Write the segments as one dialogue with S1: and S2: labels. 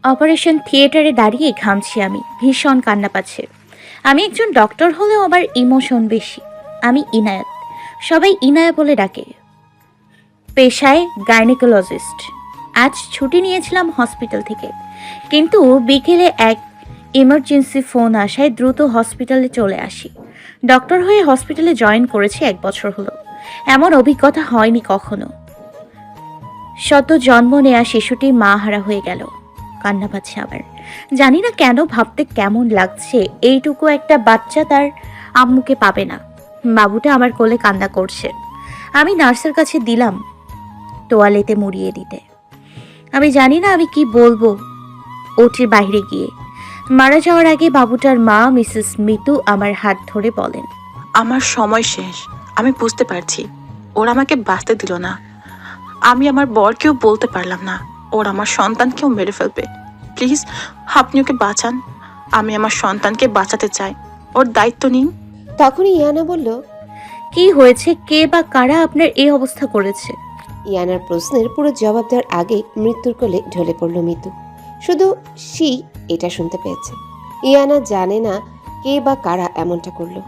S1: Operation থিয়েটারে দাঁড়িয়ে ঘামছি আমি, ভীষণ কান্না পাচ্ছে। আমি একজন ডক্টর হলেও আমার ইমোশন বেশি। আমি ইনায়েত, সবাই ইনায়া বলে ডাকে। পেশায় গাইনেকোলজিস্ট। আজ ছুটি নিয়েছিলাম হসপিটাল থেকে, কিন্তু বিকেলে এক ইমার্জেন্সি ফোন আসায় দ্রুত হসপিটালে চলে আসি। ডক্টর হয়ে হসপিটালে জয়েন করেছি 1 বছর হলো। এমন অভিজ্ঞতা হয়নি কখনো। সদ্য জন্ম নেয়া শিশুটি মা হারা হয়ে গেল। কান্না পাচ্ছে আবার। জানি না কেন, ভাবতে কেমন লাগছে এইটুকু একটা বাচ্চা তার আম্মুকে পাবে না। বাবুটা আমার কোলে কান্না করছে। আমি নার্সের কাছে দিলাম তোয়ালেতে মুড়িয়ে দিতে। আমি জানি না আমি কি বলবো ওটির বাইরে গিয়ে। মারা যাওয়ার আগে বাবুটার মা মিসেস মিতু আমার হাত ধরে বলেন,
S2: আমার সময় শেষ। আমি বুঝতে পারছি। ওরা আমাকে বাঁচতে দিল না। আমি আমার বরকেও বলতে পারলাম না। ওর আমার সন্তানকেও মেরে ফেলবে। প্লিজ, আপনি ওকে বাঁচান। আমি আমার সন্তানকে বাঁচাতে চাই। ওর দায়িত্ব নিন।
S3: তখনই ইয়ানা বলল,
S1: কি হয়েছে, কে বা কারা আপনার এই অবস্থা করেছে?
S3: ইয়ানার প্রশ্নের পুরো জবাব দেওয়ার আগে মৃত্যুর কোলে ঢলে পড়ল মিতু। শুধু সি এটা শুনতে পেয়েছে। ইয়ানা জানে না কে বা কারা এমনটা করলো,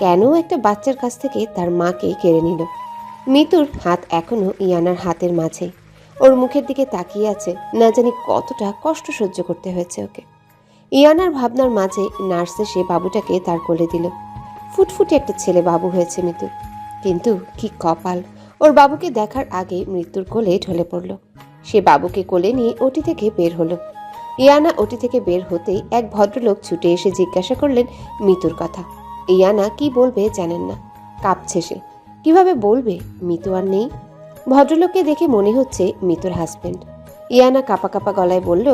S3: কেন একটা বাচ্চার কাছ থেকে তার মাকে কেড়ে নিল। মিতুর হাত এখনো ইয়ানার হাতের মাঝে, ওর মুখের দিকে তাকিয়ে আছে। না জানি কতটা কষ্ট সহ্য করতে হয়েছে ওকে। ইয়ানার ভাবনার মাঝে নার্স এসে বাবুটাকে তার কোলে দিল। ফুটফুটে একটা ছেলে বাবু হয়েছে মিতু, কিন্তু কি কপাল, ওর বাবুকে দেখার আগে মৃত্যুর কোলে ঢলে পড়ল। সে বাবুকে কোলে নিয়ে ওটি থেকে বের হলো। ইয়ানা ওটি থেকে বের হতেই এক ভদ্রলোক ছুটে এসে জিজ্ঞাসা করলেন মিতুর কথা। ইয়ানা কি বলবে জানেন না, কাঁপছে সে। কিভাবে বলবে মিতু আর নেই? ভদ্রলোককে দেখে মনে হচ্ছে মিতুর হাজবেন্ড। ইয়ানা কাঁপা কাঁপা গলায় বলল,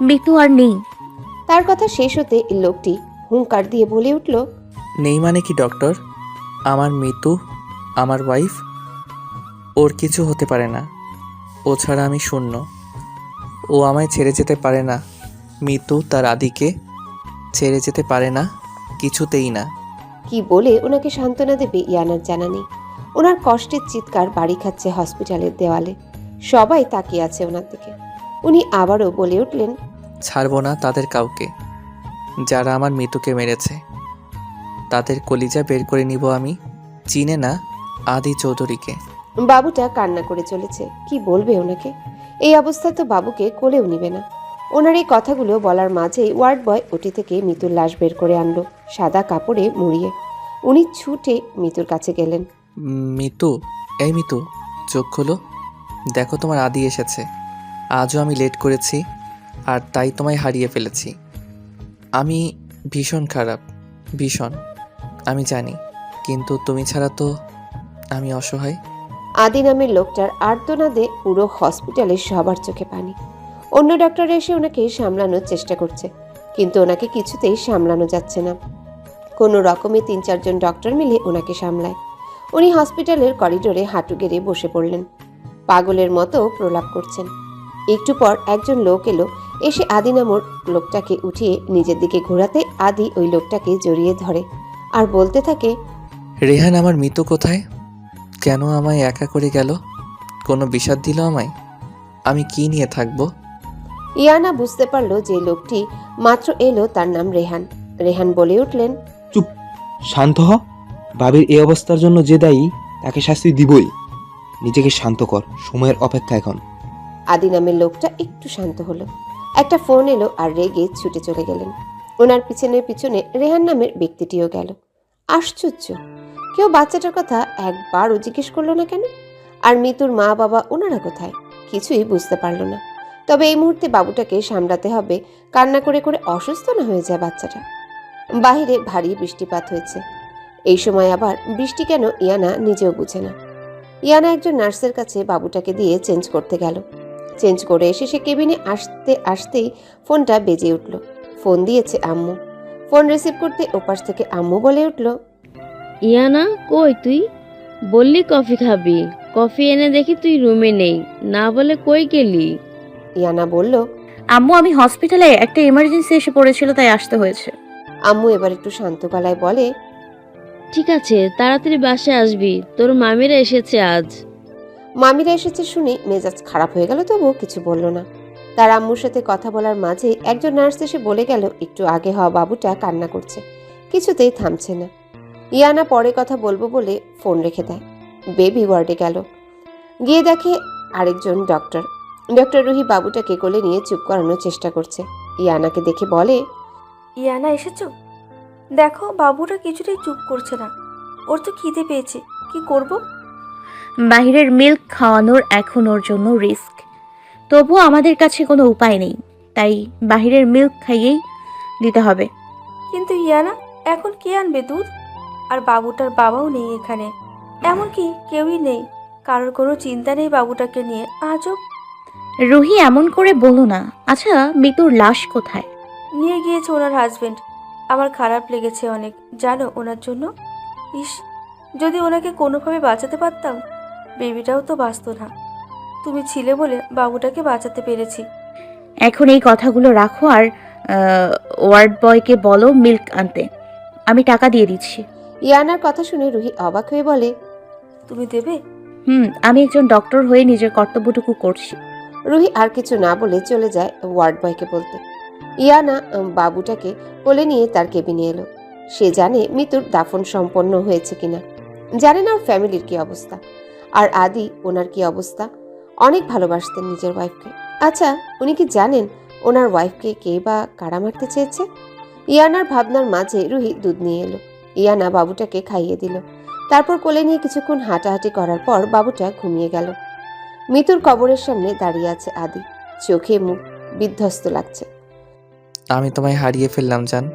S1: মিতু আর নেই।
S3: তার কথা শেষ হতে লোকটি হুঙ্কার দিয়ে বলে উঠল,
S4: নেই মানে কি ডক্টর? আমার মিতু, আমার ওয়াইফ, ওর কিছু হতে পারে না। ও ছাড়া আমি শূন্য। ও আমায় ছেড়ে যেতে পারে না। মিতু তার আদিকে ছেড়ে যেতে পারে না, কিছুতেই না।
S3: কি বলে ওনাকে সান্ত্বনা দেবে ইয়ানার জানা নেই। ওনার কষ্টের চিৎকার বাড়ি খাচ্ছে হসপিটালের দেওয়ালে। সবাই তাকিয়ে আছে ওনার দিকে। উনি আবারও বলে উঠলেন,
S4: ছাড়বো না তাদের কাউকে, যারা আমার মিতুকে মেরেছে। তাদের কলিজা বের করে নিব আমি। চিনে না আদি চৌধুরীকে?
S3: বাবুটা কান্না করে চলেছে। কি বলবে ওনাকে? এই অবস্থায় তো বাবুকে কোলেও নিবে না। ওনার এই কথাগুলো বলার মাঝেই ওয়ার্ড বয় ওটি থেকে মিতুর লাশ বের করে আনলো, সাদা কাপড়ে মুড়িয়ে। উনি ছুটে মিতুর কাছে গেলেন।
S4: মিতু, এই মিতু, চোখ খোলো। দেখো তোমার আদি এসেছে। আজও আমি লেট করেছি, আর তাই তোমায় হারিয়ে ফেলেছি। আমি ভীষণ খারাপ, ভীষণ, আমি জানি, কিন্তু তুমি ছাড়া তো আমি অসহায়।
S3: আদি নামের লোকটার আর্তনাদে পুরো হসপিটালে সবার চোখে পানি। অন্য ডক্টর এসে ওনাকে সামলানোর চেষ্টা করছে, কিন্তু ওনাকে কিছুতেই সামলানো যাচ্ছে না। কোনো রকমে 3-4 জন ডক্টর মিলে ওনাকে সামলায়। উনি হসপিটালের করিডোরে হাঁটু গেড়ে বসে পড়লেন, পাগলের মতো প্রলাপ করছেন। একটু পর একজন লোক এলো, এসে আদি নামর লোকটাকে উঠিয়ে নিজের দিকে ঘোরাতে আদি ওই লোকটাকে জড়িয়ে ধরে আর বলতে থাকে,
S4: রেহান, আমার মিতু কোথায়? কেন আমায় একা করে গেল? কোনো বিষাদ দিল আমায়? আমি কি নিয়ে থাকবো?
S3: ইয়ানা বুঝতে পারলো যে লোকটি মাত্র এলো তার নাম রেহান। রেহান বলে উঠলেন,
S5: চুপ, শান্ত হ। ভাবির এই অবস্থার জন্য যে দায়ী তাকে শাস্তি দিবই। নিজেকে শান্ত কর, সময়ের অপেক্ষা এখন।
S3: আদি নামের লোকটা একটু শান্ত হলো। একটা ফোন এলো আর রেগে ছুটে চলে গেলেন। ওনার পিছনে পিছনে রেহান নামের ব্যক্তিটিও গেল। আশ্চর্য, কেউ বাচ্চাটার কথা একবারও জিজ্ঞেস করলো না কেন? আর মিতুর মা বাবা ওনারা কোথায়? কিছুই বুঝতে পারলো না। তবে এই মুহূর্তে বাবুটাকে সামলাতে হবে, কান্না করে করে অসুস্থ না হয়ে যায় বাচ্চাটা। বাহিরে ভারী বৃষ্টিপাত হয়েছে। এই সময় আবার বৃষ্টি কেন ইয়ানা নিজেও বুঝে না। ইয়ানা একজন নার্সের কাছে বাবুটাকে দিয়ে চেঞ্জ করতে গেল। চেঞ্জ করে এসে সে কেবিনে আসতে আসতেই ফোনটা বেজে উঠল। ফোন দিয়েছে আম্মু। ফোন রিসিভ করতে ওপাশ থেকে আম্মু বলে উঠল,
S6: ইয়ানা, কই তুই? বললি কফি খাবি, কফি এনে দেখি তুই রুমে নেই, না বলে কই গেলি?
S3: ইয়ানা বলল,
S1: আম্মু, আমি হসপিটালে একটা ইমার্জেন্সি এসে পড়েছিল, তাই আসতে হয়েছে।
S3: আম্মু এবার একটু শান্ত গলায় বলে,
S6: ঠিক আছে, তাড়াতাড়ি বাসায় আসবি, তোর মামিরা এসেছে আজ।
S3: মামিরা এসেছে শুনে মেজাজ খারাপ হয়ে গেল, তবুও কিছু বলল না। তার আম্মুর সাথে কথা বলার মাঝে একজন নার্স এসে বলে গেল একটু আগে হওয়া বাবুটা কান্না করছে, কিছুতেই থামছে না। ইয়ানা পরে কথা বলবো বলে ফোন রেখে দেয়। বেবি ওয়ার্ডে গেল, গিয়ে দেখে আরেকজন ডক্টর। ডক্টর রুহি বাবুটাকে কোলে নিয়ে চুপ করানোর চেষ্টা করছে। ইয়ানাকে দেখে বলে,
S7: ইয়ানা এসেছো? দেখো বাবুটা কিছুতেই চুপ করছে না, ওর তো খিদে পেয়েছে, কি করব?
S1: বাইরের মিল্ক খাওয়ানোর এখন ওর জন্য রিস্ক, তবুও আমাদের কাছে কোনো উপায় নেই, তাই বাইরের মিল্ক খাইয়েই দিতে হবে।
S7: কিন্তু ইয়ানা, এখন কে আনবে দুধ? আর বাবুটার বাবাও নেই এখানে, এমনকি কেউই নেই, কারোর কোনো চিন্তা নেই বাবুটাকে নিয়ে। আজব।
S1: রুহি, এমন করে বলো না। আচ্ছা, মিতুর লাশ কোথায়?
S7: নিয়ে গিয়েছে ওনার হাজবেন্ড। আমার খারাপ লেগেছে অনেক, জানো, ওনার জন্য। ইস, যদি ওনাকে কোনোভাবে বাঁচাতে পারতাম, বেবিটাও তো বাঁচত না। তুমি ছিলে বলে বাবুটাকে বাঁচাতে পেরেছি।
S1: এখন এই কথাগুলো রাখো আর ওয়ার্ড বয়কে বলো মিল্ক আনতে, আমি টাকা দিয়ে দিচ্ছি।
S3: ইয়ানার কথা শুনে রুহি অবাক হয়ে বলে,
S7: তুমি দেবে?
S1: আমি একজন ডক্টর হয়ে নিজের কর্তব্যটুকু করছি।
S3: রুহি আর কিছু না বলে চলে যায় ওয়ার্ড বয়কে বলতে। ইয়ানা বাবুটাকে কোলে নিয়ে তার কেবিনে এলো। সে জানে মিতুর দাফন সম্পন্ন হয়েছে কিনা, জানে না ওর ফ্যামিলির কি অবস্থা, আর আদি ওনার কি অবস্থা। অনেক ভালোবাসতেন নিজের ওয়াইফকে। আচ্ছা, উনি কি জানেন ওনার ওয়াইফকে কে বা কারা মারতে চেয়েছে? ইয়ানার ভাবনার মাঝে রুহি দুধ নিয়ে এলো। ইয়ানা বাবুটাকে খাইয়ে দিল, তারপর কোলে নিয়ে কিছুক্ষণ হাঁটাহাঁটি করার পর বাবুটা ঘুমিয়ে গেল। মিতুর কবরের সামনে দাঁড়িয়ে আছে আদি, চোখে মুখ বিধ্বস্ত লাগছে।
S4: আমি তোমায় হারিয়ে ফেললাম জান,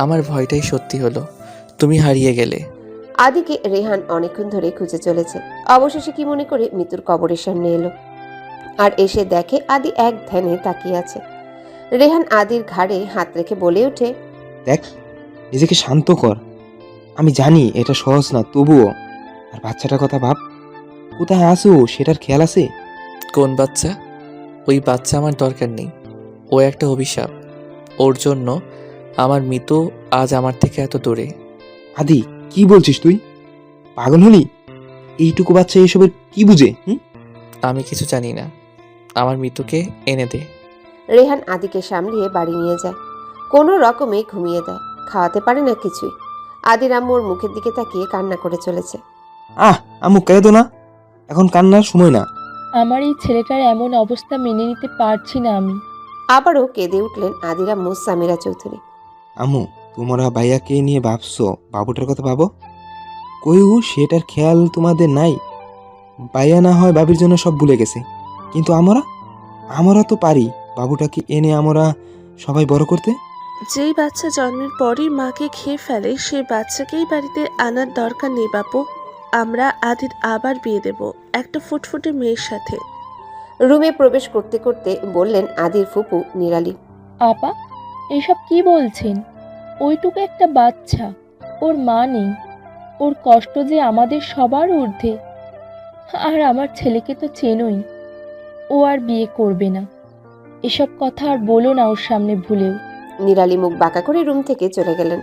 S4: আমার ভয়টাই সত্যি হলো, তুমি হারিয়ে গেলে।
S3: আদিকে রেহান অনেকক্ষণ ধরে খুঁজে চলেছে। অবশেষে কি মনে করে মিতুর কবরের সামনে এলো, আর এসে দেখে আদি এক ধ্যানে তাকিয়ে আছে। রেহান আদির ঘাড়ে হাত রেখে বলে ওঠে,
S5: দেখ, নিজেকে শান্ত কর। আমি জানি এটা সহজ না, তবুও। আর বাচ্চাটার কথা ভাব, কোথায় আসো সেটার খেয়াল আছে?
S4: কোন বাচ্চা? ওই বাচ্চা আমার দরকার নেই, ও একটা অভিশাপ। ওর জন্য আমার মৃত্যু আজ আমার থেকে এত দূরে।
S5: আদি, কি বলছিস তুই? পাগল হলি? এইটুকু বাচ্চা এসবের কি বুঝে?
S4: আমি কিছু জানি না, আমার মৃত্যুকে এনে দে।
S3: রেহান আদিকে সামলিয়ে বাড়ি নিয়ে যায়, কোনো রকমে ঘুমিয়ে দেয়, খাওয়াতে পারে না কিছুই। আদির আম্মুর মুখের দিকে তাকিয়ে কান্না করে চলেছে।
S5: আম্মু কেঁদো না, এখন কান্নার সময় না।
S8: আমার এই ছেলেটার এমন অবস্থা মেনে নিতে পারছি না আমি।
S3: আবারও কেঁদে উঠলেন আদির আম্মু সামিরা চৌধুরী।
S5: আম্মু, তোমরা ভাইয়াকে নিয়ে ভাবছো, বাবুটার কথা ভাবো। কইউ সেটার খেয়াল তোমাদের নাই। ভাইয়া না হয় বাবির জন্য সব ভুলে গেছে, কিন্তু আমরা তো পারি বাবুটাকে এনে আমরা সবাই বড় করতে।
S9: যেই বাচ্চা জন্মের পরই মাকে খেয়ে ফেলে, সেই বাচ্চাকেই বাড়িতে আনার দরকার নেই বাপু। আমরা আদির আবার বিয়ে দেব একটা ফুটফুটে মেয়ের সাথে।
S3: রুমে প্রবেশ করতে করতে বললেন আদির ফুপু নিরালি।
S8: আপা, এসব কি বলছেন? ওইটুকু একটা বাচ্চা, ওর মা নেই, ওর কষ্ট যে আমাদের সবার ঊর্ধ্বে। আর আমার ছেলেকে তো চেনই, ও আর বিয়ে করবে না। এসব কথা আর বলো না ওর সামনে ভুলেও।
S3: নিরালি মুখ বাঁকা করে রুম থেকে চলে গেলেন।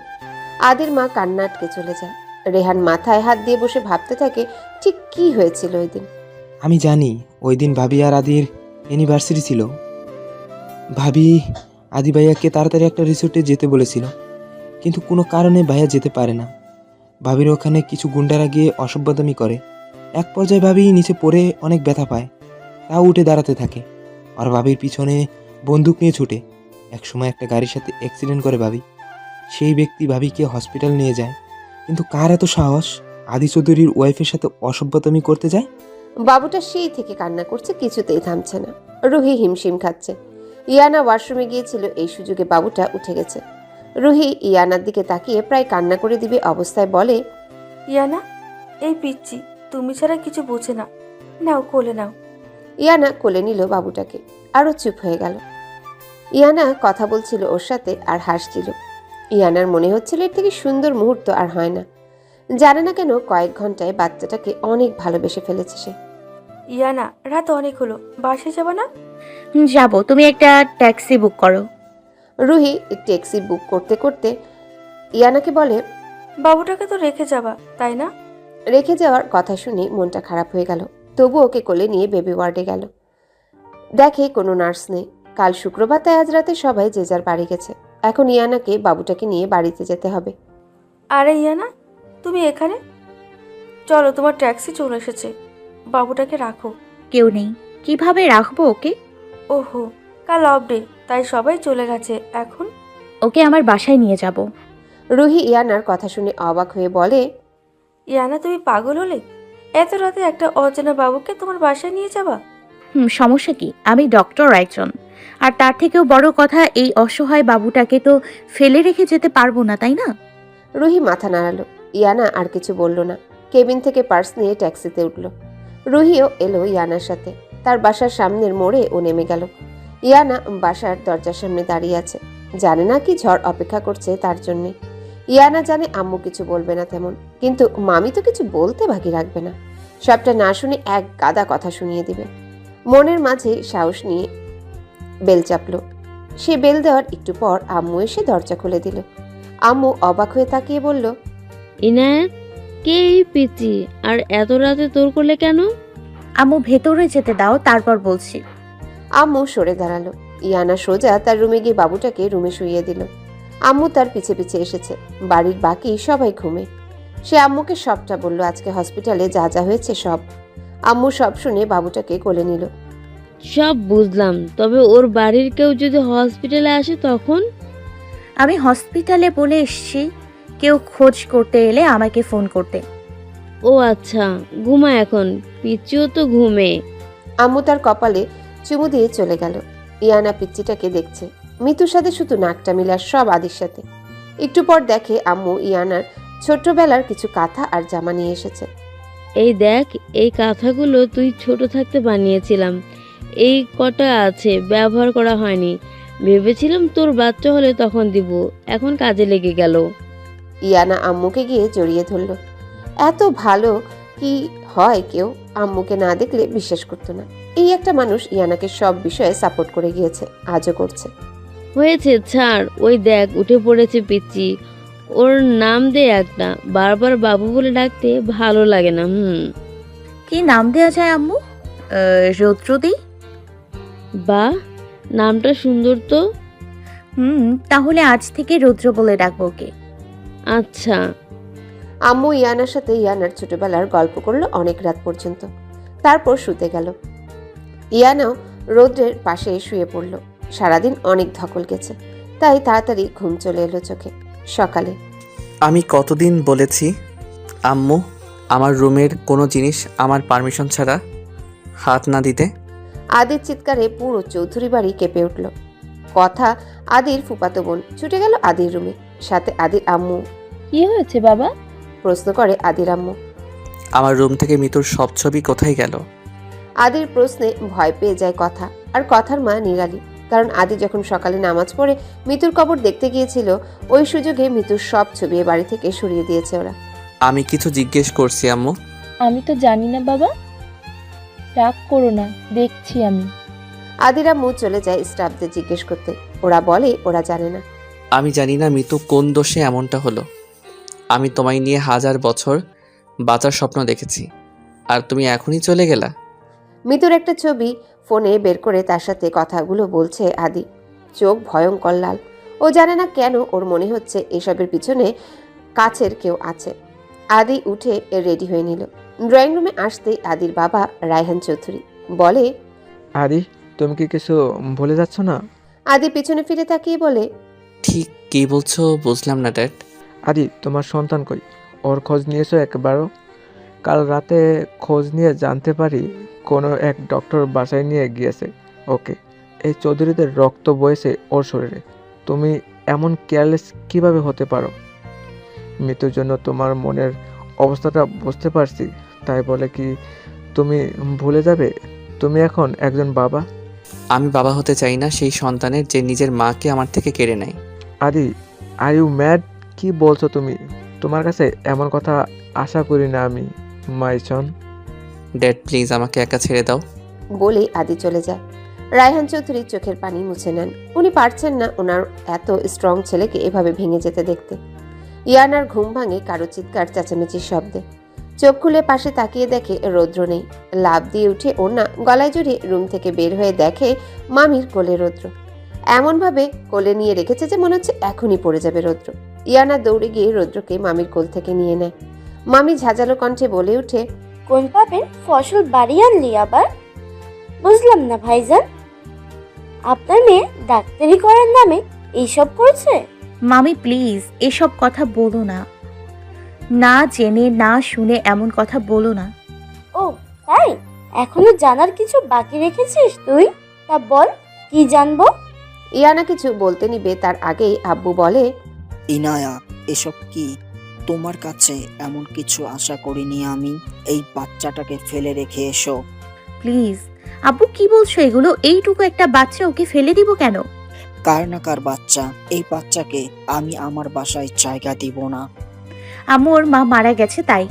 S3: আদির মা কান্না আটকে চলে যায়। রেহান মাথায় হাত দিয়ে বসে ভাবতে থাকে ঠিক কি হয়েছিল ওই দিন।
S5: আমি জানি ওই দিন ভাবি আর আদির অ্যানিভার্সারি ছিল। ভাবি আদি ভাইয়াকে তাড়াতাড়ি একটা রিসোর্টে যেতে বলেছিল, কিন্তু কোনো কারণে ভাইয়া যেতে পারে না। ভাবির ওখানে কিছু গুন্ডারা গিয়ে অসভ্যতামি করে। এক পর্যায়ে ভাবি নিচে পড়ে অনেক ব্যথা পায়, তাও উঠে দাঁড়াতে থাকে। আর ভাবির পিছনে বন্দুক নিয়ে ছুটে। একসময় একটা গাড়ির সাথে অ্যাক্সিডেন্ট করে ভাবি। সেই ব্যক্তি ভাবিকে হসপিটাল নিয়ে যায়, কিন্তু কার এত সাহস আদি চৌধুরীর ওয়াইফের সাথে অসভ্যতামি করতে যায়?
S3: বাবুটা সেই থেকে কান্না করছে, কিছুতেই থামছে না। রুহি হিমশিম খাচ্ছে। ইয়ানা ওয়াশরুমে গিয়েছিল, এই সুযোগে বাবুটা উঠে গেছে। রুহি ইয়ানার দিকে তাকিয়ে প্রায় কান্না করে দিবে অবস্থায় বলে,
S7: ইয়ানা, এই পিচ্ছি তুমি ছাড়া কিছু বোঝে না, নাও কোলে নাও।
S3: ইয়ানা কোলে নিল বাবুটাকে, আরো চুপ হয়ে গেল। ইয়ানা কথা বলছিল ওর সাথে আর হাসছিল। ইয়ানার মনে হচ্ছিল এর থেকে সুন্দর মুহূর্ত আর হয় না। জানে না কেন কয়েক ঘন্টায় বাচ্চাটাকে অনেক ভালোবেসে ফেলেছে সে।
S7: ইয়ানা, রাত অনেক হলো, বাসে যাবা না?
S1: যাবো, তুমি একটা ট্যাক্সি বুক করো।
S3: রুহি ট্যাক্সি বুক করতে করতে ইয়ানাকে বলে,
S7: বাবুটাকে তো রেখে যাবা, তাই না?
S3: রেখে যাওয়ার কথা শুনে মনটা খারাপ হয়ে গেল, তবু ওকে কোলে নিয়ে বেবি ওয়ার্ডে গেল। দেখে কোনো নার্স নেই। কাল শুক্রবার, তাই আজ রাতে সবাই যে যার বাড়ি গেছে। এখন ইয়ানাকে বাবুটাকে নিয়ে বাড়িতে যেতে হবে।
S7: আরে ইয়ানা, তুমি এখানে? চলো, তোমার ট্যাক্সি চলে এসেছে। বাবুটাকে রাখো।
S1: কেউ নেই, কিভাবে রাখবো ওকে?
S7: ওহো, কাল অফ ডে, তাই সবাই চলে গেছে। এখন
S1: ওকে আমার বাসায় নিয়ে যাব।
S3: রুহি ইয়ানার কথা শুনে অবাক হয়ে বলে,
S7: ইয়ানা, তুমি পাগল হলে? এত রাতে একটা অচেনা বাবুকে তোমার বাসায় নিয়ে যাবা?
S1: সমস্যা কি? আমি ডক্টর একজন। আর তার থেকেও বড় কথা, এই অসহায় বাবুটাকে তো ফেলে রেখে যেতে পারবো না, তাই না?
S3: রুহি মাথা নাড়ালো। ইয়ানা আর কিছু বলল না। কেবিন থেকে পার্স নিয়ে ট্যাক্সিতে উঠল। রুহিও এলো ইয়ানার সাথে। তার বাসার সামনের মোড়ে ও নেমে গেল। ইয়ানা বাসার দরজার সামনে দাঁড়িয়ে আছে। জানে না কি ঝড় অপেক্ষা করছে তার জন্যে। ইয়ানা জানে আম্মু কিছু বলবে না তেমন, কিন্তু মামি তো কিছু বলতে বাকি রাখবে না। সবটা না শুনে এক গাদা কথা শুনিয়ে দিবে। মনের মাঝে সাহস নিয়ে বেল চাপলো। সে বেল দেওয়ার একটু পর আম্মু এসে দরজা খুলে দিল। আম্মু অবাক হয়ে তাকিয়ে বলল,
S6: ইনায়েত, কে এই পিচি? আর এত রাতে তোর করলে কেন?
S1: আম্মু ভেতরে যেতে দাও, তারপর বলছি।
S3: আম্মু সরে দাঁড়ালো। ইয়ানা সোজা তার রুমে গিয়ে বাবুটাকে রুমে শুইয়ে দিল। আম্মু তার পিছে পিছে এসেছে। বাড়ির বাকি সবাই ঘুমে। সে আম্মুকে সবটা বলল, আজকে হসপিটালে যা যা হয়েছে সব। আম্মু সব শুনে বাবুটাকে কোলে নিল।
S6: সব বুঝলাম, তবে ওর বাড়ির কেউ যদি হসপিটালে আসে তখন?
S1: আমি হসপিটালে বলে এসেছি, কেউ খোঁজ করতে এলে আমাকে ফোন করতে।
S6: ও আচ্ছা, ঘুমা এখন। পিচিও তো ঘুমে।
S3: আম্মু তার কপালে চুমু দিয়ে চলে গেল। ইয়ানা পিচ্চিটাকে দেখছে। মিতুর সাথে শুধু নাকটা মিলার সব আদির সাথে। একটু পর দেখে আম্মু ইয়ানার ছোট্টবেলার কিছু কাঁথা আর জামা নিয়ে এসেছে।
S6: এই দেখ, এই কাঁথাগুলো তুই ছোট থাকতে বানিয়েছিলাম। এই কটা আছে, ব্যবহার করা হয়নি। ভেবেছিলাম তোর বাচ্চা হলে তখন দিব, এখন কাজে লেগে গেল।
S3: ইয়ানা আম্মুকে গিয়ে জড়িয়ে ধরল। এত ভালো কি হয় কেউ? আম্মুকে না দেখলে বিশ্বাস করতো না। এই একটা মানুষ ইয়ানাকে সব বিষয়ে সাপোর্ট করে গিয়েছে, আজও করছে।
S6: হয়েছে, ছাড়। ওই দেখ, উঠে পড়েছে পিচ্চি। ওর নাম দে একটা। বারবার বাবু বলে ডাকতে ভালো লাগে না।
S1: কি নাম দেওয়া যায় আম্মু? রৌদ্রদি।
S6: বাহ, নামটা সুন্দর তো।
S1: তাহলে আজ থেকে রৌদ্র বলে ডাকবো ওকে।
S6: আচ্ছা।
S3: আম্মু ইয়ানার সাথে ইয়ানার ছোটবেলার গল্প করলো অনেক রাত পর্যন্ত। তারপর শুতে গেল। ইয়ানাও রৌদ্রের পাশে শুয়ে পড়ল। সারাদিন অনেক ধকল গেছে, তাই তাড়াতাড়ি ঘুম চলে এলো চোখে। সকালে
S4: আমি কতদিন বলেছি আম্মু আমার রুমের কোনো জিনিস আমার পারমিশন ছাড়া হাত না দিতে।
S3: আদির চিৎকারে পুরো চৌধুরী বাড়ি কেঁপে উঠল। কথা আদির ফুপাতো বোন ছুটে গেল আদির রুমে, সাথে আদির আম্মু।
S8: কি হয়েছে বাবা?
S3: প্রশ্ন করে আদির আম্মু।
S4: আমার রুম থেকে মিতুর সব ছবি কোথায় গেল?
S3: আদির প্রশ্নে ভয় পেয়ে যায় কথা, আর কথার মা নিরালি। কারণ আদি যখন সকালে নামাজ পড়ে মিতুর কবর দেখতে গিয়েছিল, ওই সুযোগে মিতুর সব ছবি এ বাড়ি থেকে সরিয়ে দিয়েছে ওরা।
S4: আমি কিছু জিজ্ঞেস করছি আম্মু।
S8: আমি তো জানি না বাবা, রাগ করো না, দেখছি আমি।
S3: আদির আম্মু চলে যায় স্টাফদের জিজ্ঞেস করতে। ওরা বলে ওরা জানে না।
S4: আমি জানি না মিতু কোন দোষে এমনটা হলো। আমি তোমায় নিয়ে 1000 বছর বাঁচার স্বপ্ন দেখেছি, আর তুমি এখনই চলে গেলা।
S3: মিতুর একটা ছবি ফোনে বের করে তার সাথে কথাগুলো বলছে আদি। চোখ ভয়ঙ্কর লাল। ও জানে না কেন ওর মনে হচ্ছে এসবের পিছনে কাছের কেউ আছে। আদি উঠে রেডি হয়ে নিল। ড্রয়িং রুমে আসতেই আদির বাবা রায়হান চৌধুরী বলে,
S5: আদি, তুমি কি কিছু ভুলে যাচ্ছ না?
S3: আদি পিছনে ফিরে তাকিয়ে বলে,
S4: ঠিক কী বলছো বুঝলাম না ড্যাড।
S5: আদি, তোমার সন্তান কই? ওর খোঁজ নিয়েছো একবারও? কাল রাতে খোঁজ নিয়ে জানতে পারি কোনো এক ডক্টর বাসায় নিয়ে গিয়েছে ওকে। এই চৌধুরীদের রক্ত বয়েছে ওর শরীরে। তুমি এমন কেয়ারলেস কিভাবে হতে পারো? মৃত্যুর জন্য তোমার মনের অবস্থাটা বুঝতে পারছি, তাই বলে কি তুমি ভুলে যাবে তুমি এখন একজন বাবা?
S4: আমি বাবা হতে চাই না সেই সন্তানের যে নিজের মাকে আমার থেকে কেড়ে নেয়।
S5: আদি, আর ইউ ম্যাড? কি বলছো তুমি? তোমার কাছে এমন কথা আশা করি না আমি, মাই সন।
S4: ড্যাড প্লিজ আমাকে একা ছেড়ে দাও।
S3: বলে আদি চলে যায়। রায়হান চৌধুরী চোখের পানি মুছে নেন। উনি পারছেন না ওনার এত স্ট্রং ছেলেকে এভাবে ভেঙে যেতে দেখতে। ইয়ানার ঘুম ভাঙে কারো চিৎকার চেঁচামেচির শব্দে। চোখ খুলে পাশে তাকিয়ে দেখে রৌদ্র নেই। লাফ দিয়ে উঠে ওড়না গলায় জড়িয়ে রুম থেকে বের হয়ে দেখে মামির কোলে রৌদ্র। এমনভাবে কোলে নিয়ে রেখেছে যে মনে হচ্ছে এখনই পড়ে যাবে রৌদ্র। ইয়ানা দৌড়ে গিয়ে রৌদ্রকে মামির কোল থেকে নিয়ে নেয়। মামি ঝাঁঝালো কণ্ঠে বলে ওঠে,
S10: কোন পাবেন ফসল বাড়ি আনলি আবার? বুঝলাম না ভাইজান, আপনার মেয়ে ডাক্তারি করার নামে এইসব করছে?
S1: মামি প্লিজ এসব কথা বলো না, না জেনে না শুনে এমন কথা বলো না।
S10: ও তাই, এখনো জানার কিছু বাকি রেখেছিস তুই? তা বল, কি জানবো?
S3: ইয়ানা কিছু বলতে নিবে তার আগেই আব্বু বলে,
S11: ইনায়া, এসব কি? তোমার কাছে এমন কিছু আশা করিনি আমি। এই বাচ্চাটাকে ফেলে রেখে এসো।
S1: প্লিজ আব্বু কি বলছো এগুলো? এইটুকু একটা বাচ্চা, ওকে ফেলে দিব কেন?
S11: কার না কার বাচ্চা, এই বাচ্চাকে আমি আমার বাসায় জায়গা দিব না।
S1: ওর মা মারা গেছে তাই।